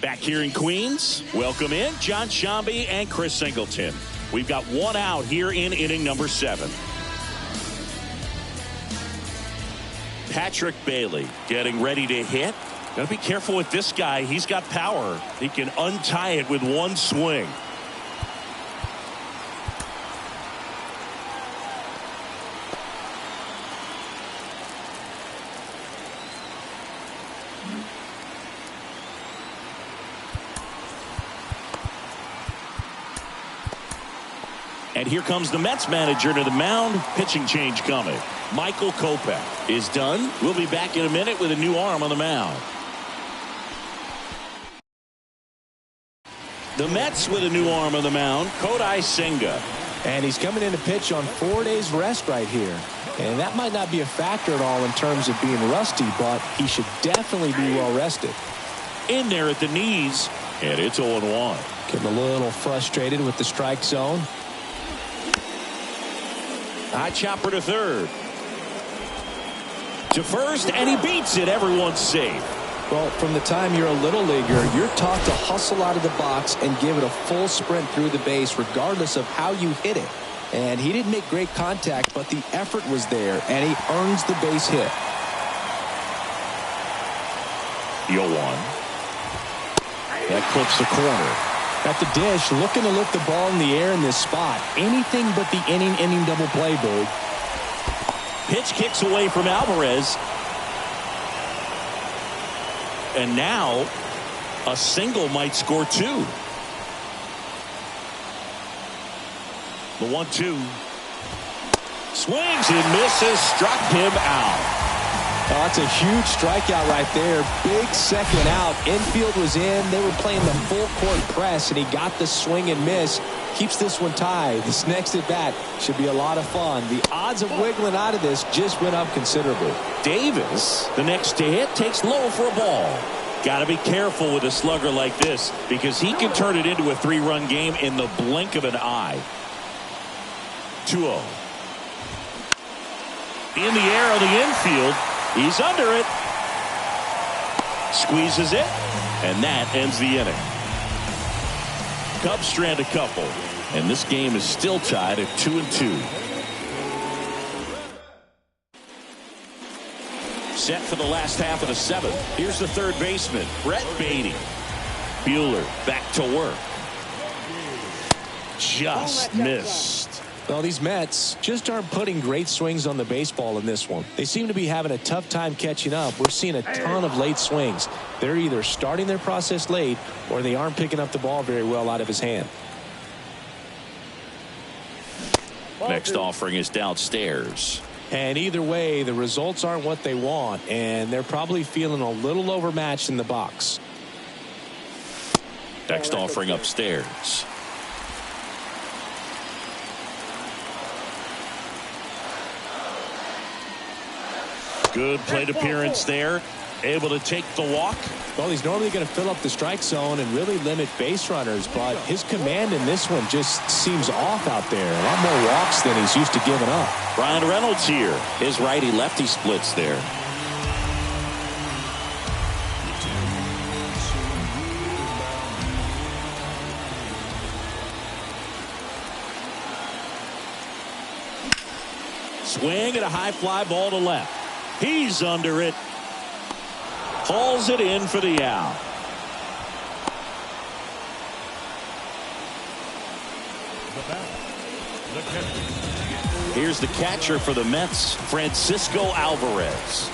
Back here in Queens, welcome in John Shambi and Chris Singleton. We've got one out here in inning number 7. Patrick Bailey getting ready to hit. Got to be careful with this guy. He's got power. He can untie it with one swing. And here comes the Mets manager to the mound. Pitching change coming. Michael Kopech is done. We'll be back in a minute with a new arm on the mound. The Mets with a new arm on the mound, Kodai Senga. And he's coming in to pitch on 4 days rest right here. And that might not be a factor at all in terms of being rusty, but he should definitely be well rested. In there at the knees, and it's 0-1. Getting a little frustrated with the strike zone. High chopper to third. To first, and he beats it. Everyone's safe. Well, from the time you're a little leaguer, you're taught to hustle out of the box and give it a full sprint through the base regardless of how you hit it. And he didn't make great contact, but the effort was there, and he earns the base hit. 0-1. That clips the corner. At the dish, looking to lift the ball in the air in this spot. Anything but the inning double play, Boog. Pitch kicks away from Alvarez. And now a single might score 2. The 1-2. Swings and misses. Struck him out. Oh, that's a huge strikeout right there. Big second out. Infield was in. They were playing the full court press, and he got the swing and miss. Keeps this one tied. This next at bat should be a lot of fun. The odds of wiggling out of this just went up considerably. Davis, the next to hit, takes low for a ball. Got to be careful with a slugger like this because he can turn it into a 3-run game in the blink of an eye. 2-0. In the air on the infield. He's under it. Squeezes it. And that ends the inning. Cubs strand a couple. And this game is still tied at 2-2. Set for the last half of the 7th. Here's the third baseman, Brett Beatty. Buehler back to work. Just missed. Well, these Mets just aren't putting great swings on the baseball in this one. They seem to be having a tough time catching up. We're seeing a ton of late swings. They're either starting their process late or they aren't picking up the ball very well out of his hand. Next offering is downstairs. And either way, the results aren't what they want, and they're probably feeling a little overmatched in the box. Next offering upstairs. Good plate appearance there. Able to take the walk. Well, he's normally going to fill up the strike zone and really limit base runners, but his command in this one just seems off out there. A lot more walks than he's used to giving up. Brian Reynolds here. His righty-lefty splits there. Swing and a high fly ball to left. He's under it. Hauls it in for the out. Here's the catcher for the Mets, Francisco Alvarez.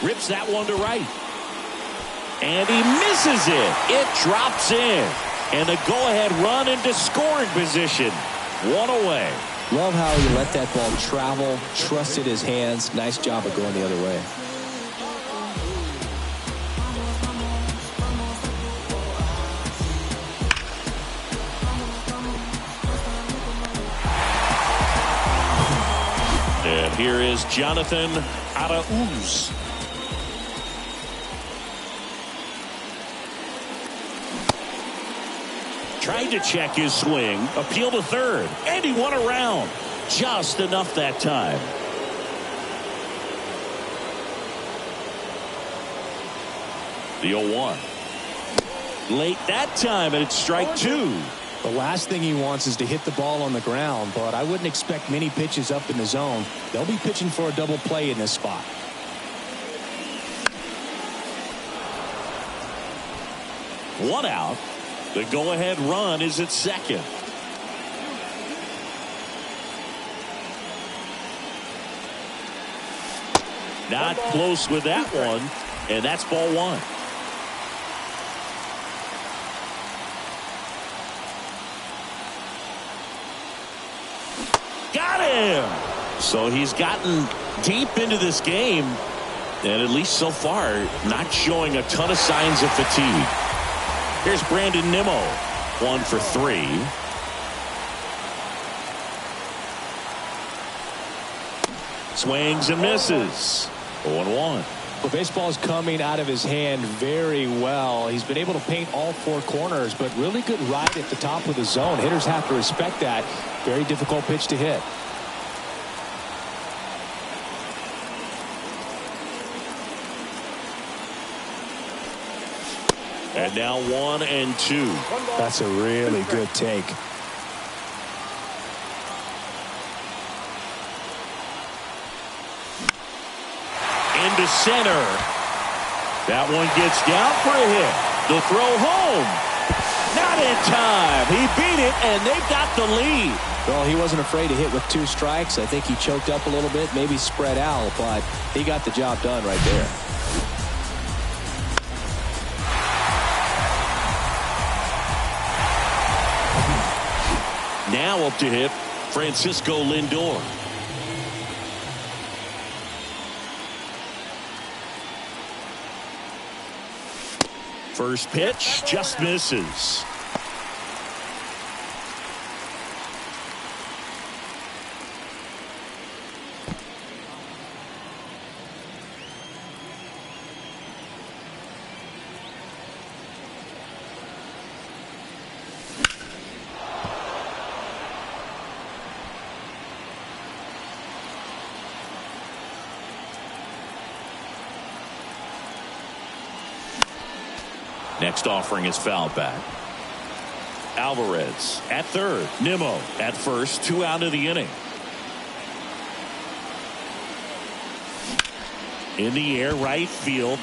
Rips that one to right. And he misses it. It drops in. And a go-ahead run into scoring position. One away. Love how he let that ball travel, trusted his hands. Nice job of going the other way. And here is Jonathan r2r034's. Tried to check his swing, appeal to third, and he won a round. Just enough that time. The 0-1. Late that time, and it's strike two. The last thing he wants is to hit the ball on the ground, but I wouldn't expect many pitches up in the zone. They'll be pitching for a double play in this spot. One out. The go-ahead run is at second. Not close with that one, and that's ball one. Got him! So he's gotten deep into this game, and at least so far, not showing a ton of signs of fatigue. Here's Brandon Nimmo, 1 for 3. Swings and misses. 0-1. The baseball's coming out of his hand very well. He's been able to paint all four corners, but really good ride at the top of the zone. Hitters have to respect that. Very difficult pitch to hit. And now 1 and 2. That's a really good take. Into center. That one gets down for a hit. The throw home. Not in time. He beat it, and they've got the lead. Well, he wasn't afraid to hit with 2 strikes. I think he choked up a little bit, maybe spread out, but he got the job done right there. Now up to hit, Francisco Lindor. First pitch just misses. Next offering is foul back. Alvarez at third. Nimmo at first. 2 out of the inning. In the air, right field.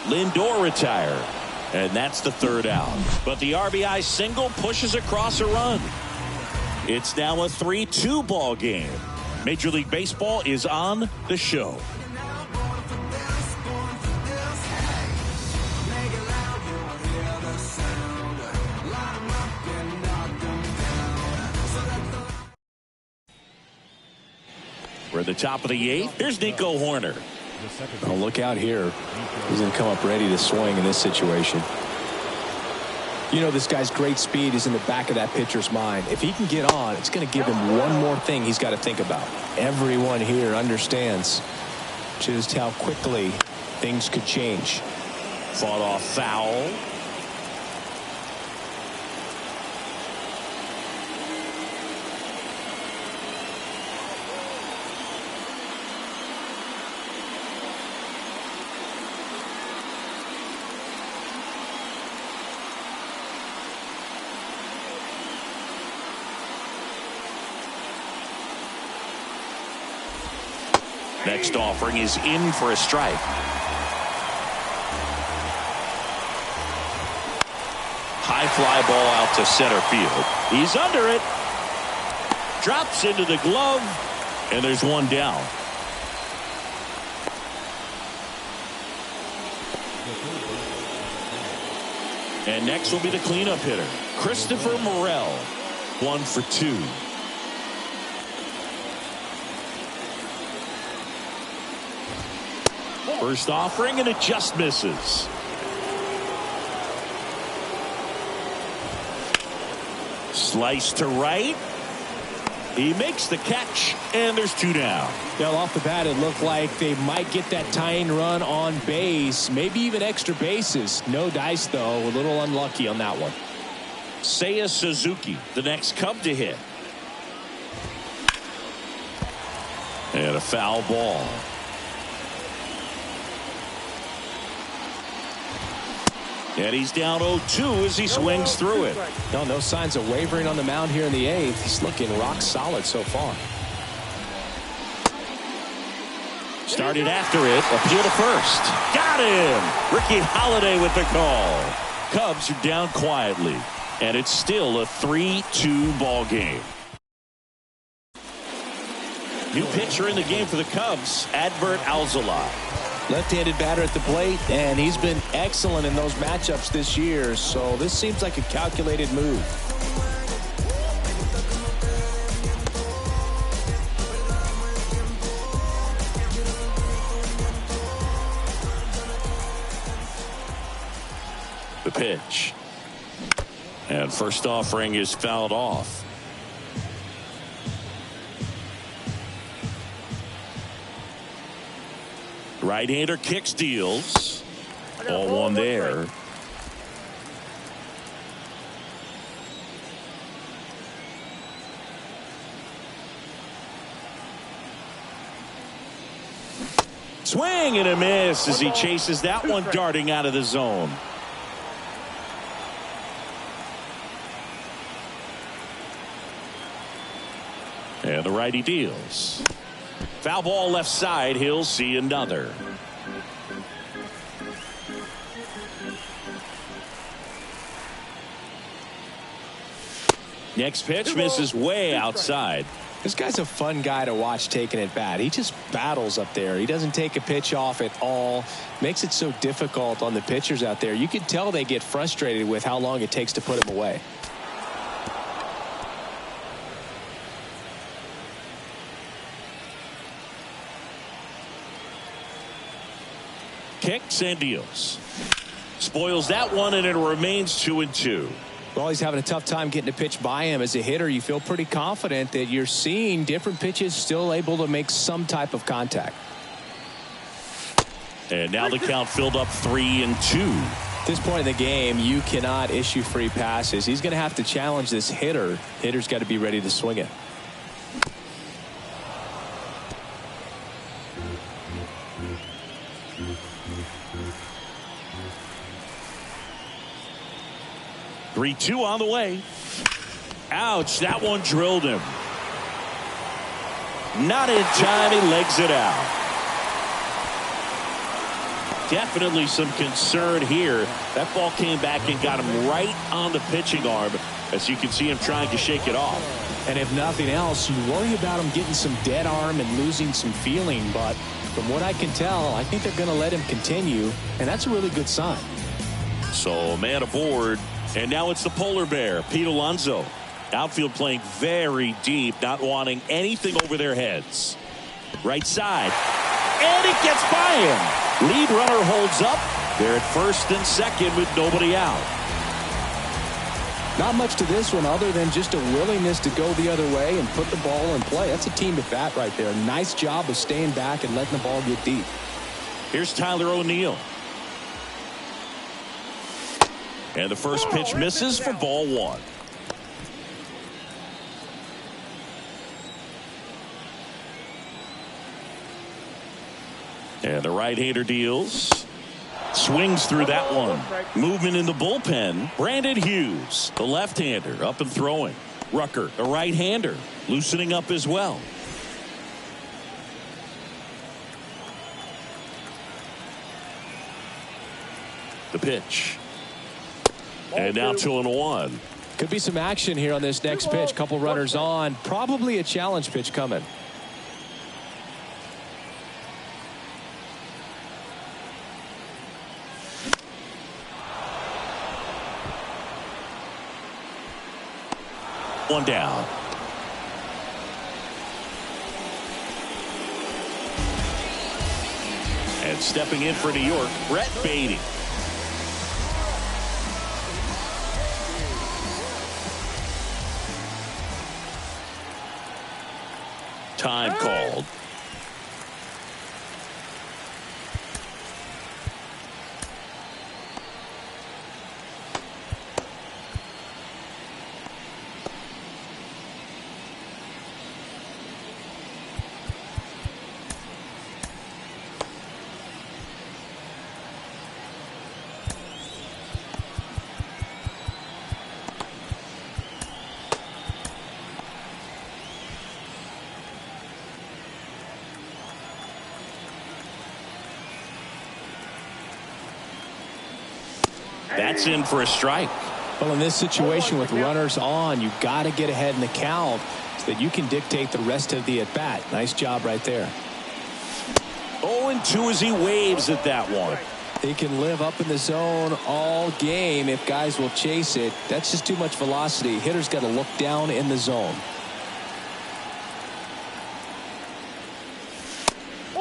Lindor retired. And that's the 3rd out. But the RBI single pushes across a run. It's now a 3-2 ball game. Major League Baseball is on the show. We're at the top of the 8th. Here's Nico Horner. Oh, look out here. He's going to come up ready to swing in this situation. You know, this guy's great speed is in the back of that pitcher's mind. If he can get on, it's going to give him one more thing he's got to think about. Everyone here understands just how quickly things could change. Fought off foul. Next offering is in for a strike. High fly ball out to center field. He's under it. Drops into the glove. And there's one down. And next will be the cleanup hitter, Christopher Morel. 1 for 2. First offering, and it just misses. Slice to right. He makes the catch, and there's 2 down. Well, off the bat, it looked like they might get that tying run on base, maybe even extra bases. No dice, though. A little unlucky on that one. Seiya Suzuki, the next Cub to hit. And a foul ball. And he's down 0-2 as he swings through it. No signs of wavering on the mound here in the 8th. He's looking rock solid so far. Started after it. Appeal to first. Got him. Ricky Holiday with the call. Cubs are down quietly. And it's still a 3-2 ball game. New pitcher in the game for the Cubs, Adbert Alzolay. Left-handed batter at the plate, and he's been excellent in those matchups this year, so this seems like a calculated move. The pitch. And first offering is fouled off. Right-hander kicks, deals. Ball 1 there. Swing and a miss as he chases that one darting out of the zone. And the righty deals. Foul ball left side. He'll see another. Next pitch misses way outside. This guy's a fun guy to watch taking at bat. He just battles up there. He doesn't take a pitch off at all. Makes it so difficult on the pitchers out there. You can tell they get frustrated with how long it takes to put him away. Kicks and deals. Spoils that one, and it remains 2-2. Well, he's having a tough time getting a pitch by him. As a hitter, you feel pretty confident that you're seeing different pitches still able to make some type of contact. And now the count filled up 3-2. At this point in the game, you cannot issue free passes. He's going to have to challenge this hitter. Hitter's got to be ready to swing it. Three-two on the way. Ouch, that one drilled him. Not in time, he legs it out. Definitely some concern here. That ball came back and got him right on the pitching arm, as you can see him trying to shake it off. And if nothing else, you worry about him getting some dead arm and losing some feeling. But from what I can tell, I think they're going to let him continue, and that's a really good sign. So man aboard. And now it's the polar bear, Pete Alonso. Outfield playing very deep, not wanting anything over their heads. Right side. And it gets by him. Lead runner holds up. They're at first and second with nobody out. Not much to this one other than just a willingness to go the other way and put the ball in play. That's a team at bat right there. Nice job of staying back and letting the ball get deep. Here's Tyler O'Neill. And the first pitch misses for ball 1. And the right-hander deals. Swings through that one. Movement in the bullpen. Brandon Hughes, the left-hander, up and throwing. Rucker, the right-hander, loosening up as well. The pitch. And now 2-1. Could be some action here on this next pitch. Couple runners on. Probably a challenge pitch coming. One down. And stepping in for New York, Brett Beatty. Time called. That's in for a strike. Well, in this situation with runners on, you've got to get ahead in the count so that you can dictate the rest of the at-bat. Nice job right there. 0-2 as he waves at that one. He can live up in the zone all game if guys will chase it. That's just too much velocity. Hitter's got to look down in the zone.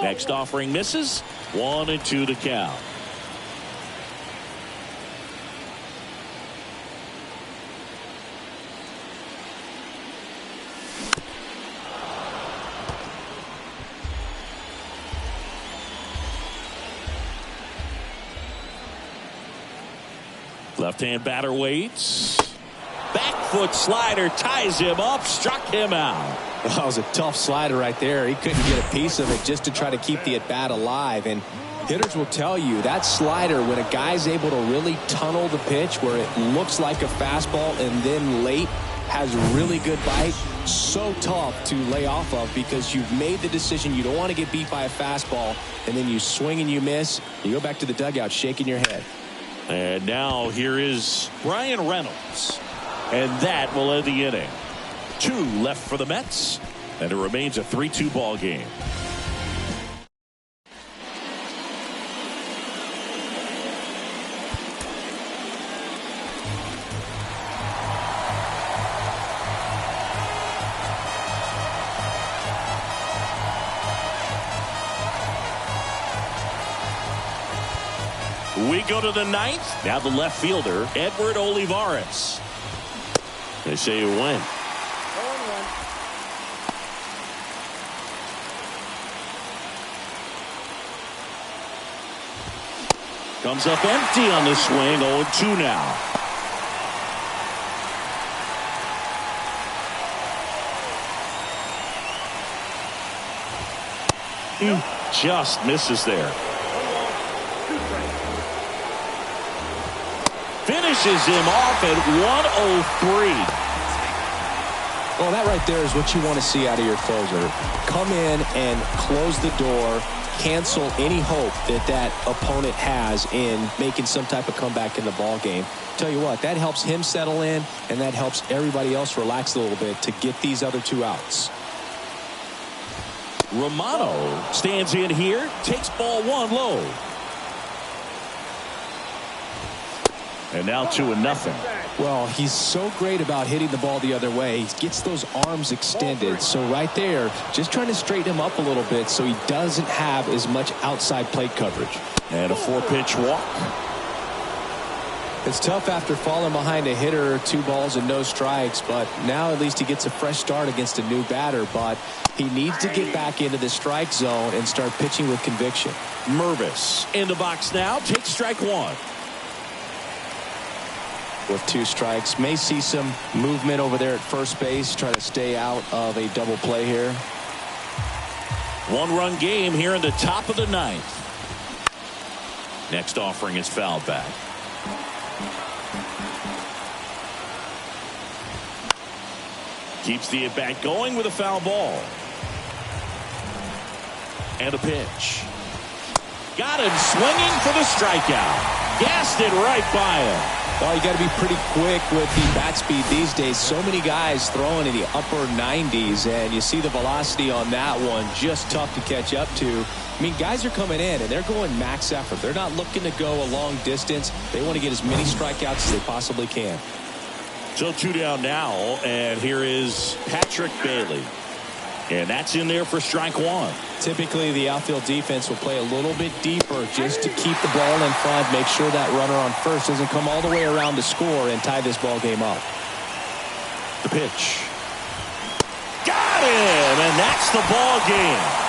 Next offering misses. 1-2 to count. Left-hand batter waits. Back foot slider ties him up, struck him out. That was a tough slider right there. He couldn't get a piece of it just to try to keep the at-bat alive. And hitters will tell you that slider, when a guy's able to really tunnel the pitch where it looks like a fastball and then late has really good bite, so tough to lay off of because you've made the decision you don't want to get beat by a fastball, and then you swing and you miss. You go back to the dugout shaking your head. And now here is Brian Reynolds. And that will end the inning. 2 left for the Mets. And it remains a 3-2 ball game. We go to the 9th. Now the left fielder, Edward Olivares. They say it went. 0-1. Comes up empty on the swing. 0-2 now. He just misses there. Finishes him off at 103. Well, that right there is what you want to see out of your closer. Come in and close the door, cancel any hope that that opponent has in making some type of comeback in the ball game. Tell you what, that helps him settle in, and that helps everybody else relax a little bit to get these other 2 outs. Romano stands in here, takes ball 1 low. And now 2-0. Well, he's so great about hitting the ball the other way. He gets those arms extended. So right there, just trying to straighten him up a little bit so he doesn't have as much outside plate coverage. And a 4-pitch walk. It's tough after falling behind a hitter, 2 balls and no strikes, but now at least he gets a fresh start against a new batter. But he needs to get back into the strike zone and start pitching with conviction. Mervis in the box now, takes strike 1. With 2 strikes, may see some movement over there at first base, try to stay out of a double play here. 1-run game here in the top of the 9th. Next offering is fouled back. Keeps the at bat going with a foul ball. And a pitch. Got him swinging for the strikeout. Gassed it right by him. Well, you got to be pretty quick with the bat speed these days. So many guys throwing in the upper 90s, and you see the velocity on that one. Just tough to catch up to. I mean, guys are coming in, and they're going max effort. They're not looking to go a long distance. They want to get as many strikeouts as they possibly can. So 2 down now, and here is Patrick Bailey. And that's in there for strike 1. Typically, the outfield defense will play a little bit deeper just to keep the ball in front, make sure that runner on first doesn't come all the way around to score and tie this ball game up. The pitch. Got him, and that's the ball game.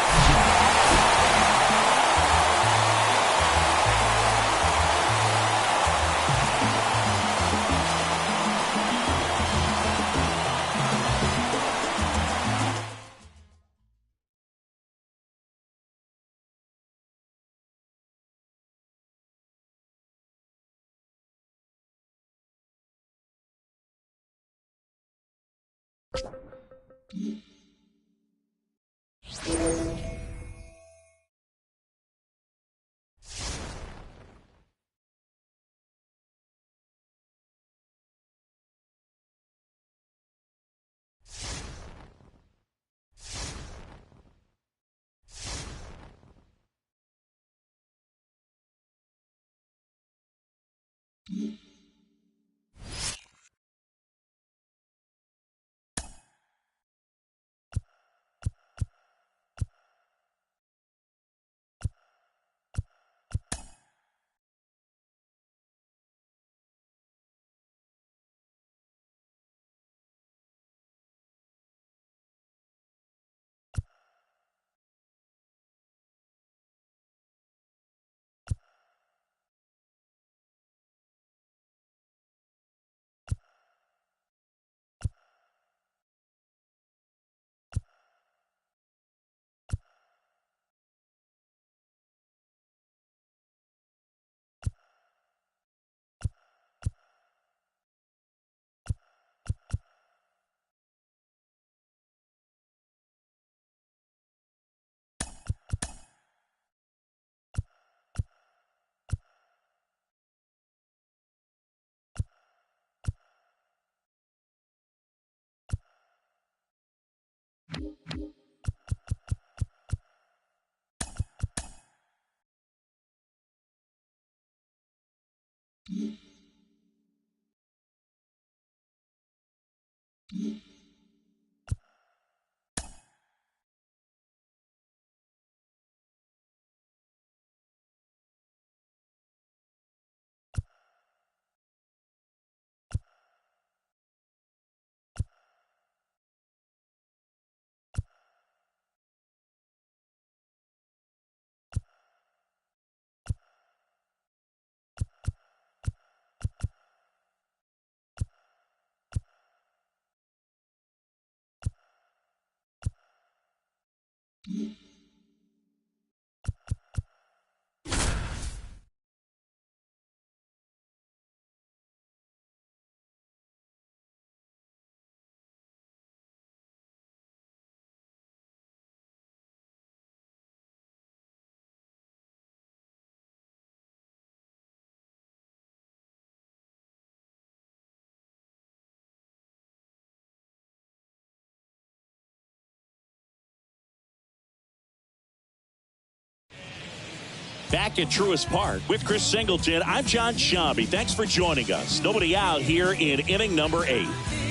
Back at Truist Park with Chris Singleton, I'm John Shambi. Thanks for joining us. Nobody out here in inning number 8.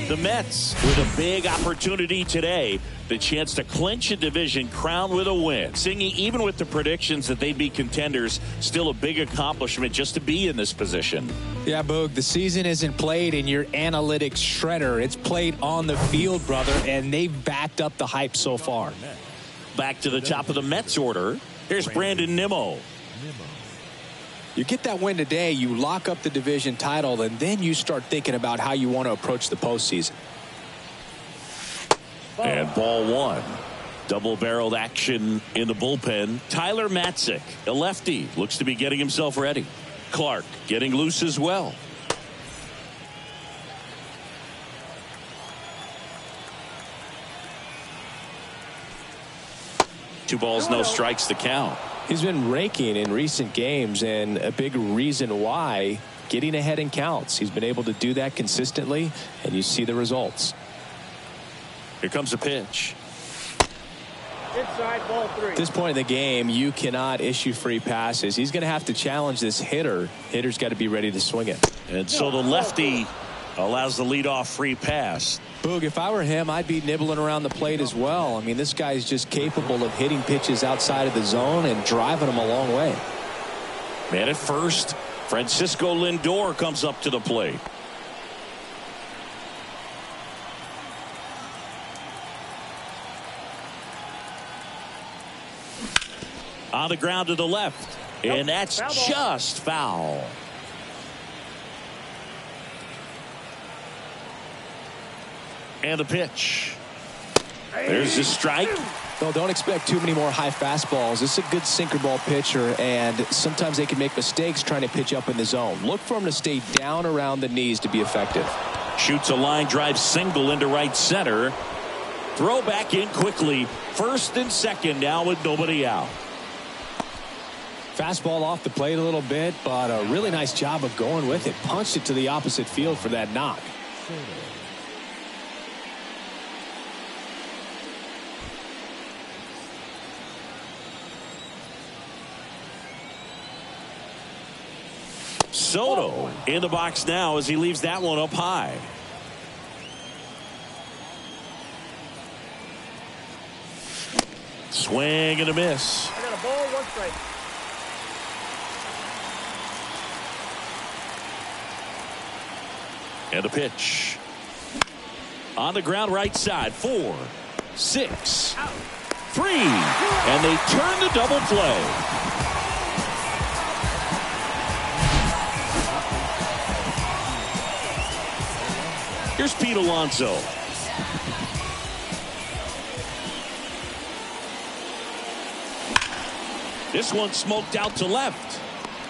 The Mets with a big opportunity today. The chance to clinch a division crown with a win. Singing, even with the predictions that they'd be contenders, still a big accomplishment just to be in this position. Yeah, Boog, the season isn't played in your analytics shredder. It's played on the field, brother, and they've backed up the hype so far. Back to the top of the Mets order. Here's Brandon Nimmo. You get that win today, you lock up the division title, and then you start thinking about how you want to approach the postseason. And ball 1. Double-barreled action in the bullpen. Tyler Matzik, a lefty, looks to be getting himself ready. Clark getting loose as well. Two balls, no strikes to count. He's been raking in recent games, and a big reason why, getting ahead in counts. He's been able to do that consistently, and you see the results. Here comes a pitch. Inside, ball 3. At this point in the game, you cannot issue free passes. He's going to have to challenge this hitter. Hitter's got to be ready to swing it. And so the lefty Allows the leadoff free pass. Boog, if I were him, I'd be nibbling around the plate as well. I mean, this guy's just capable of hitting pitches outside of the zone and driving them a long way. Man at first, Francisco Lindor comes up to the plate. On the ground to the left, and that's just foul. And a pitch. There's a strike. Well, don't expect too many more high fastballs. This is a good sinker ball pitcher, and sometimes they can make mistakes trying to pitch up in the zone. Look for him to stay down around the knees to be effective. Shoots a line drive single into right center. Throw back in quickly. First and second now with nobody out. Fastball off the plate a little bit, but a really nice job of going with it. Punched it to the opposite field for that knock. Soto in the box now as he leaves that one up high. Swing and a miss. I got a ball, 1 strike. And a pitch. On the ground right side. 4, 6, 3. And they turn the double play. Here's Pete Alonso. This one smoked out to left.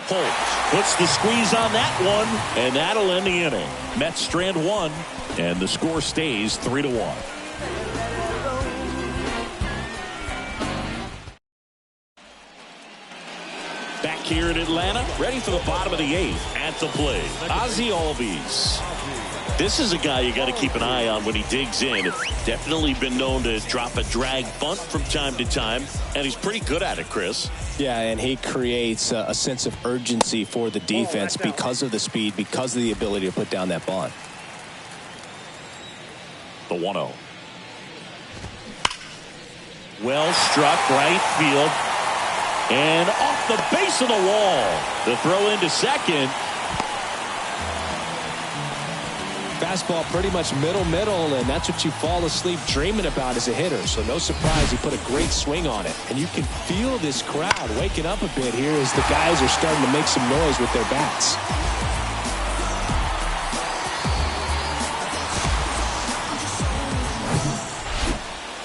Holt puts the squeeze on that one, and that'll end the inning. Mets strand 1, and the score stays 3-1. Back here in Atlanta, ready for the bottom of the 8th. At the plate, Ozzie Albies. This is a guy you got to keep an eye on when he digs in. Definitely been known to drop a drag bunt from time to time, and he's pretty good at it, Chris. Yeah, and he creates a sense of urgency for the defense because of the speed, because of the ability to put down that bunt. The 1-0. Well struck right field. And off the base of the wall. The throw into second. Fastball pretty much middle, and that's what you fall asleep dreaming about as a hitter. So no surprise he put a great swing on it. And you can feel this crowd waking up a bit here as the guys are starting to make some noise with their bats.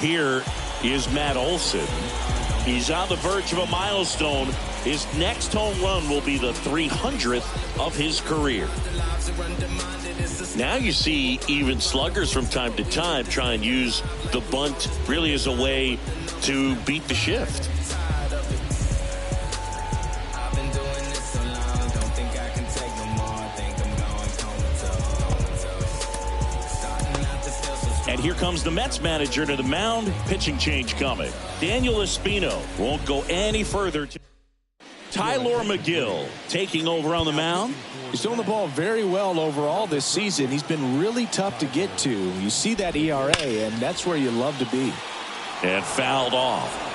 Here is Matt Olson. He's on the verge of a milestone. His next home run will be the 300th of his career. Now you see even sluggers from time to time try and use the bunt really as a way to beat the shift. And here comes the Mets manager to the mound. Pitching change coming. Daniel Espino won't go any further. Tyler McGill taking over on the mound. He's throwing the ball very well overall this season. He's been really tough to get to. You see that ERA, and that's where you love to be. And fouled off.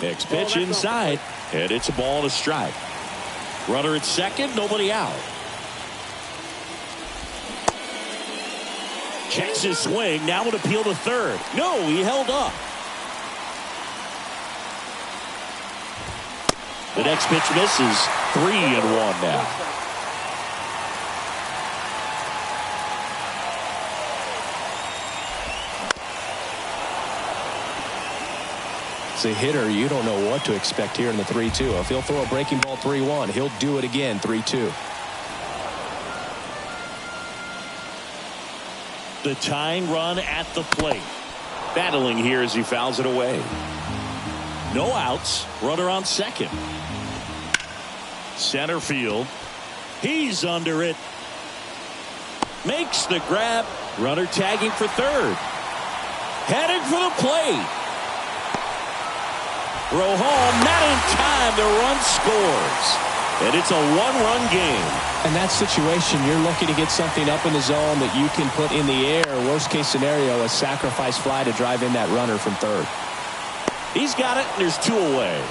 Next pitch inside, and it's a ball and a strike. Runner at second, nobody out. Checks his swing, now would appeal to third. No, he held up. The next pitch misses. 3-1 now. As a hitter, you don't know what to expect here in the 3-2. If he'll throw a breaking ball 3-1, he'll do it again 3-2. The tying run at the plate. Battling here as he fouls it away. No outs. Runner on second. Center field. He's under it. Makes the grab. Runner tagging for third. Headed for the plate. Throw home, not in time. The run scores. And it's a one-run game. In that situation, you're looking to get something up in the zone that you can put in the air. Worst case scenario, a sacrifice fly to drive in that runner from third. He's got it, and there's 2 away.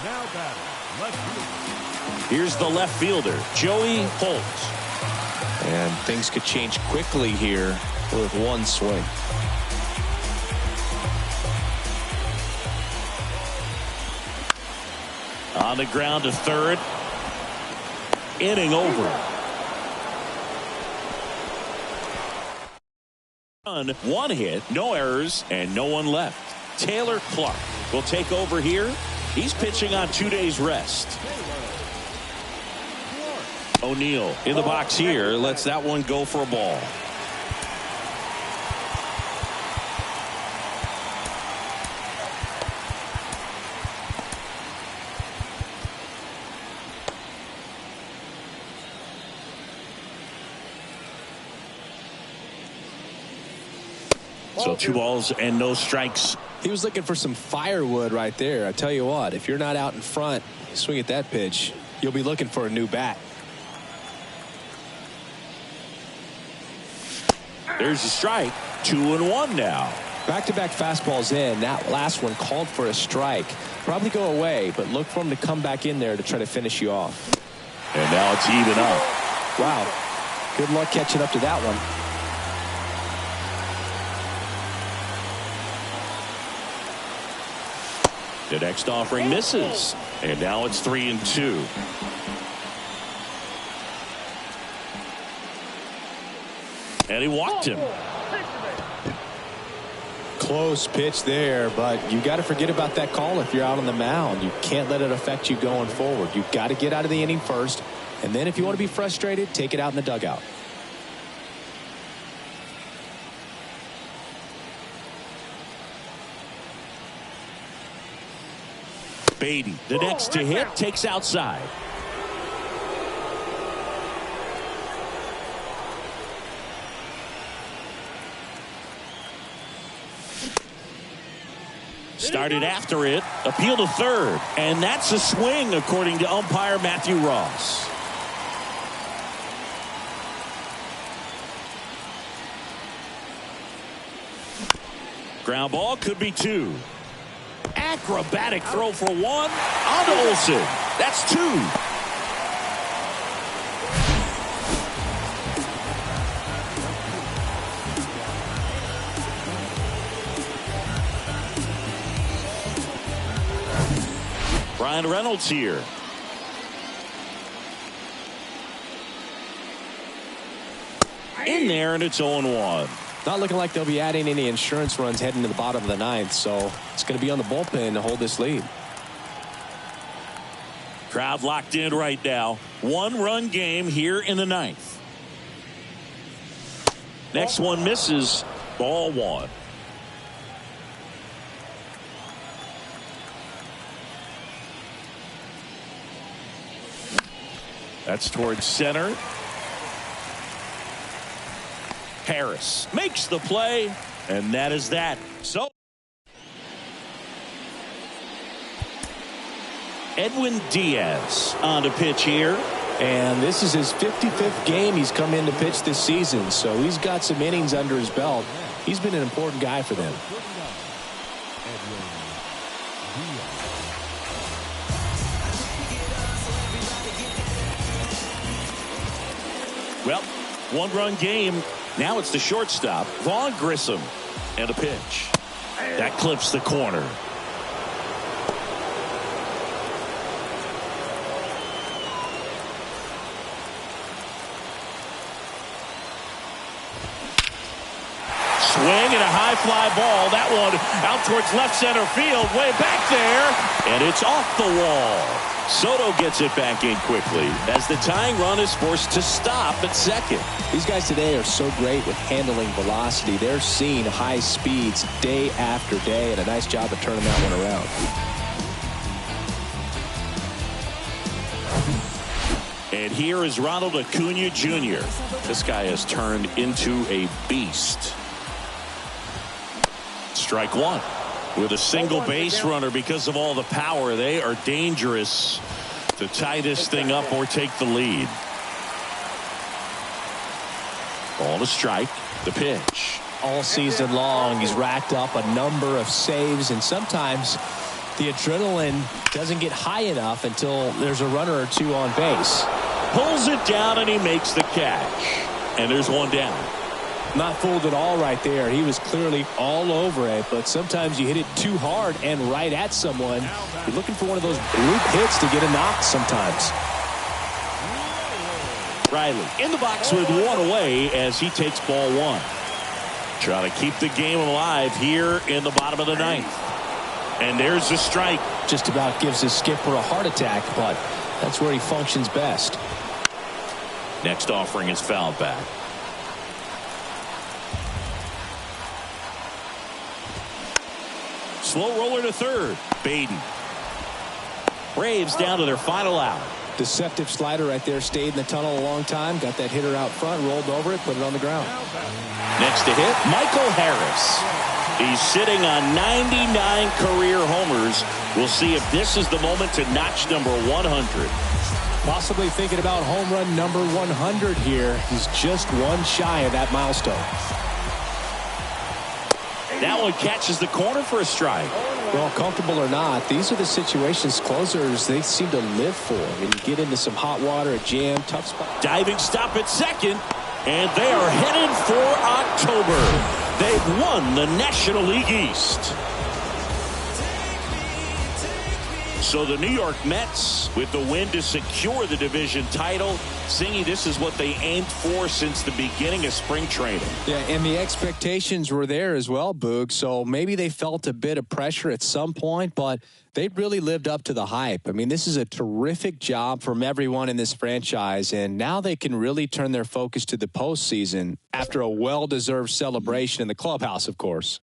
Now batting, left fielder. Here's the left fielder, Joey Holt. And things could change quickly here with one swing. On the ground to third. Inning over. One hit, no errors, and no one left. Taylor Clark will take over here. He's pitching on 2 days rest. O'Neill in the box here. Lets that one go for a ball. So 2 balls and no strikes. He was looking for some firewood right there. I tell you what, if you're not out in front, swing at that pitch, you'll be looking for a new bat. There's a strike. 2-1 now. Back-to-back fastballs in. That last one called for a strike. Probably go away, but look for him to come back in there to try to finish you off. And now it's even up. Wow. Good luck catching up to that one. The next offering misses. And now it's 3-2. And he walked him. Close pitch there, but you got to forget about that call if you're out on the mound. You can't let it affect you going forward. You've got to get out of the inning first, and then if you want to be frustrated, take it out in the dugout. Beatty, the next to hit, takes outside. Started after it, appeal to third, and that's a swing according to umpire Matthew Ross. Ground ball, could be 2. Acrobatic throw for 1 on to Olsen. That's 2. Brian Reynolds here. In there, and it's 0-1. Not looking like they'll be adding any insurance runs heading to the bottom of the 9th, so it's going to be on the bullpen to hold this lead. Crowd locked in right now. 1-run game here in the 9th. Next one misses. Ball 1. That's towards center. Harris makes the play, and that is that. So Edwin Diaz on to pitch here. And this is his 55th game he's come in to pitch this season, so he's got some innings under his belt. He's been an important guy for them. Well, 1-run game. Now it's the shortstop, Vaughn Grissom, and a pitch. That clips the corner. Swing and a high fly ball. That one out towards left center field, way back there, and it's off the wall. Soto gets it back in quickly as the tying run is forced to stop at second. These guys today are so great with handling velocity. They're seeing high speeds day after day, and a nice job of turning that one around. And here is Ronald Acuna Jr. This guy has turned into a beast. Strike one. With a single base runner because of all the power, they are dangerous to tie this thing up or take the lead. Ball to strike. The pitch. All season long, he's racked up a number of saves, and sometimes the adrenaline doesn't get high enough until there's a runner or two on base. Pulls it down and he makes the catch. And there's one down. Not fooled at all right there. He was clearly all over it, but sometimes you hit it too hard and right at someone. You're looking for one of those bloop hits to get a knock sometimes. Riley in the box with one away as he takes ball one. Trying to keep the game alive here in the bottom of the ninth. And there's the strike. Just about gives his skipper a heart attack, but that's where he functions best. Next offering is fouled back. Slow roller to third. Baden. Braves down to their final out. Deceptive slider right there. Stayed in the tunnel a long time. Got that hitter out front. Rolled over it. Put it on the ground. Next to hit, Michael Harris. He's sitting on 99 career homers. We'll see if this is the moment to notch number 100. Possibly thinking about home run number 100 here. He's just one shy of that milestone. That one catches the corner for a strike. Well, comfortable or not, these are the situations closers they seem to live for. When you get into some hot water, a jam, tough spot. Diving stop at second, and they are headed for October. They've won the National League East. So the New York Mets, with the win to secure the division title, Singy, this is what they aimed for since the beginning of spring training. Yeah, and the expectations were there as well, Boog. So maybe they felt a bit of pressure at some point, but they really lived up to the hype. I mean, this is a terrific job from everyone in this franchise, and now they can really turn their focus to the postseason after a well-deserved celebration in the clubhouse, of course.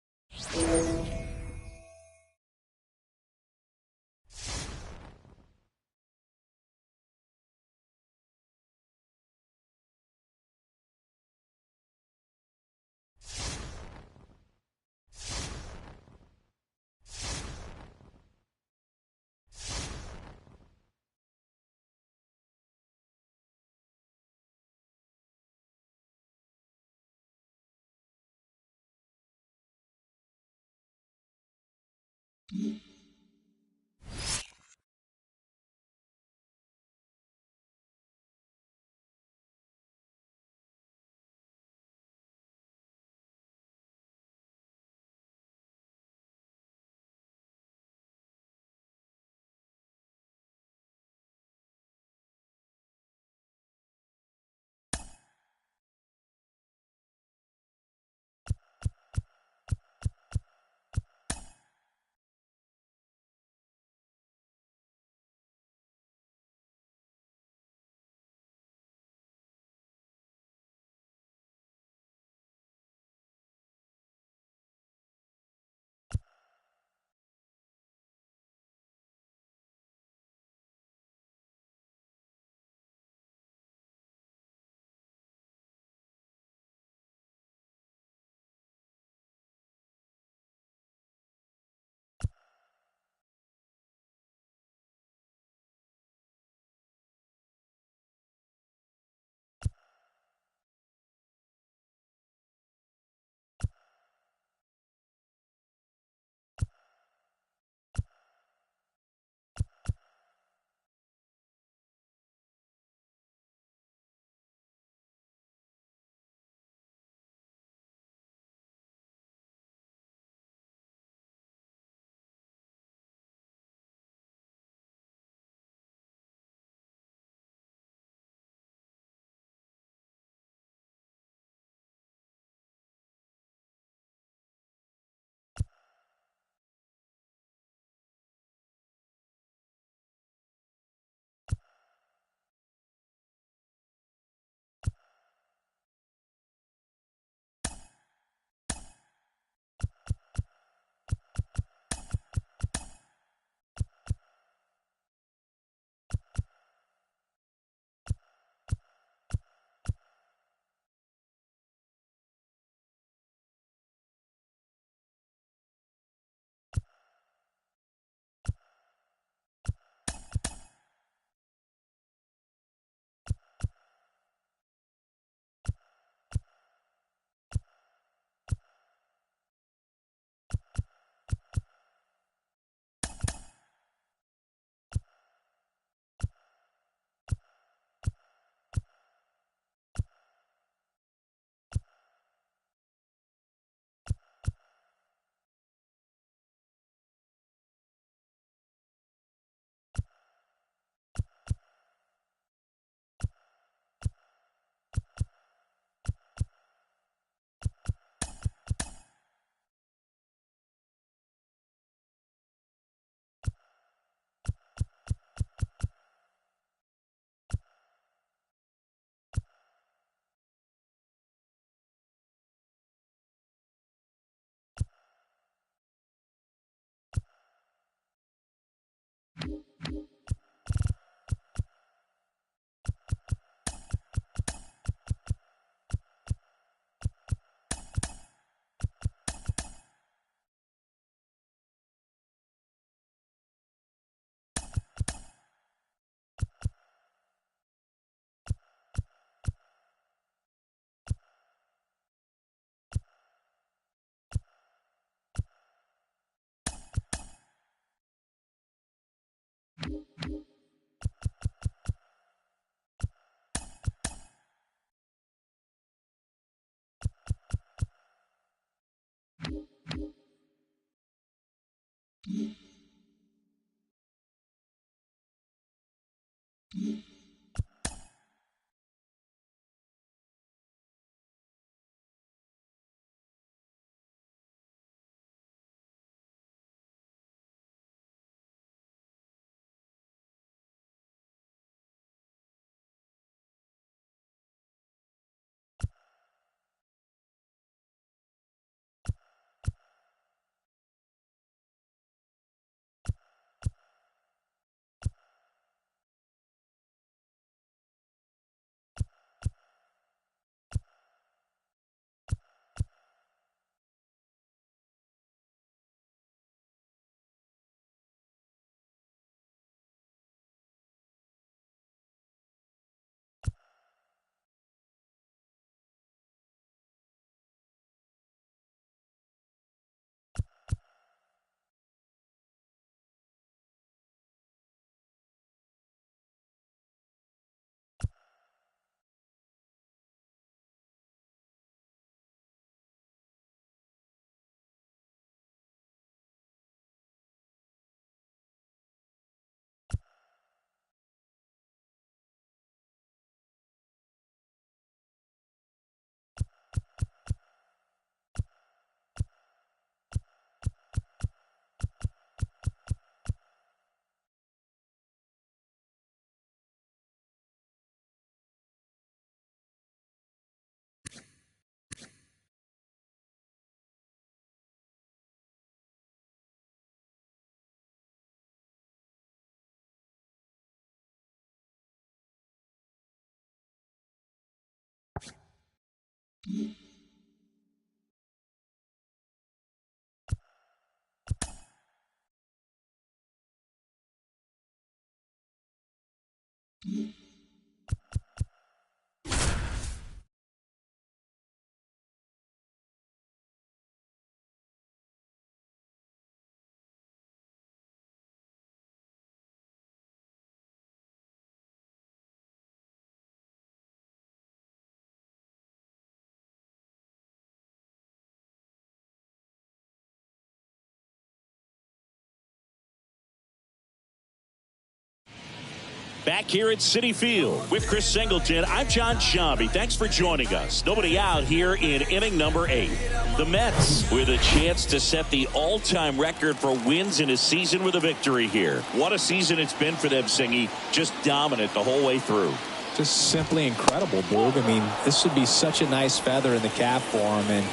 Back here at Citi Field with Chris Singleton, I'm John Sciambi. Thanks for joining us. Nobody out here in inning number 8. The Mets with a chance to set the all-time record for wins in a season with a victory here. What a season it's been for them, Singy. Just dominant the whole way through. Just simply incredible, Boog. I mean, this would be such a nice feather in the cap for them, and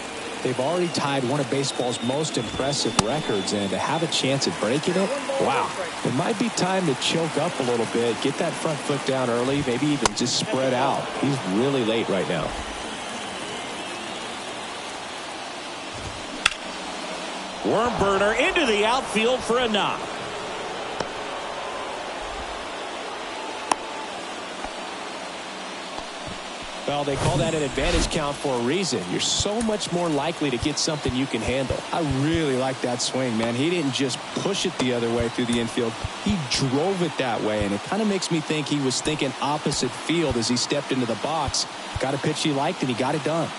they've already tied one of baseball's most impressive records, and to have a chance at breaking it, wow. It might be time to choke up a little bit, get that front foot down early, maybe even just spread out. He's really late right now. Worm burner into the outfield for a knock. Well, they call that an advantage count for a reason. You're so much more likely to get something you can handle. I really like that swing, man. He didn't just push it the other way through the infield. He drove it that way, and it kind of makes me think he was thinking opposite field as he stepped into the box. Got a pitch he liked, and he got it done.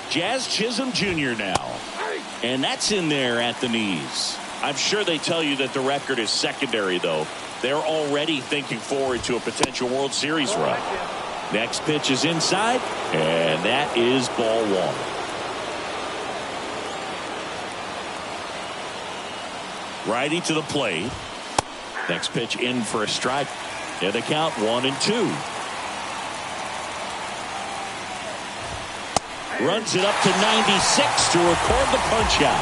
Jazz Chisholm Jr. now. And that's in there at the knees. I'm sure they tell you that the record is secondary, though. They're already thinking forward to a potential World Series run. Next pitch is inside, and that is ball 1. Righty to the plate. Next pitch in for a strike. And the count 1-2. Runs it up to 96 to record the punch out.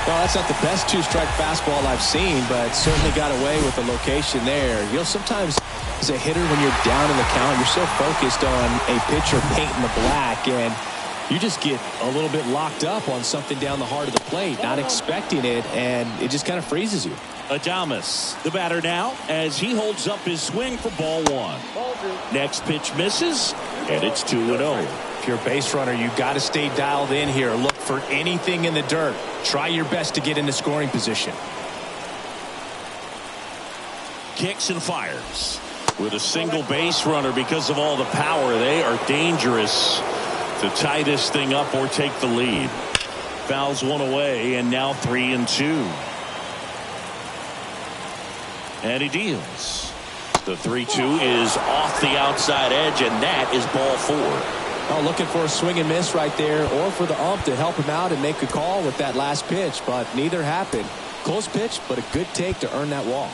Well, that's not the best two-strike fastball I've seen, but certainly got away with the location there. You know, sometimes as a hitter, when you're down in the count, you're so focused on a pitcher painting the black, and you just get a little bit locked up on something down the heart of the plate, not expecting it, and it just kind of freezes you. Adames, the batter now, as he holds up his swing for ball 1. Next pitch misses, and it's 2-0. If you're a base runner, you got to stay dialed in here. Look for anything in the dirt. Try your best to get into scoring position. Kicks and fires with a single base runner. Because of all the power, they are dangerous to tie this thing up or take the lead. Fouls one away, and now 3-2. And he deals. The 3-2 is off the outside edge, and that is ball 4. Oh, looking for a swing and miss right there, or for the ump to help him out and make a call with that last pitch, but neither happened. Close pitch, but a good take to earn that walk.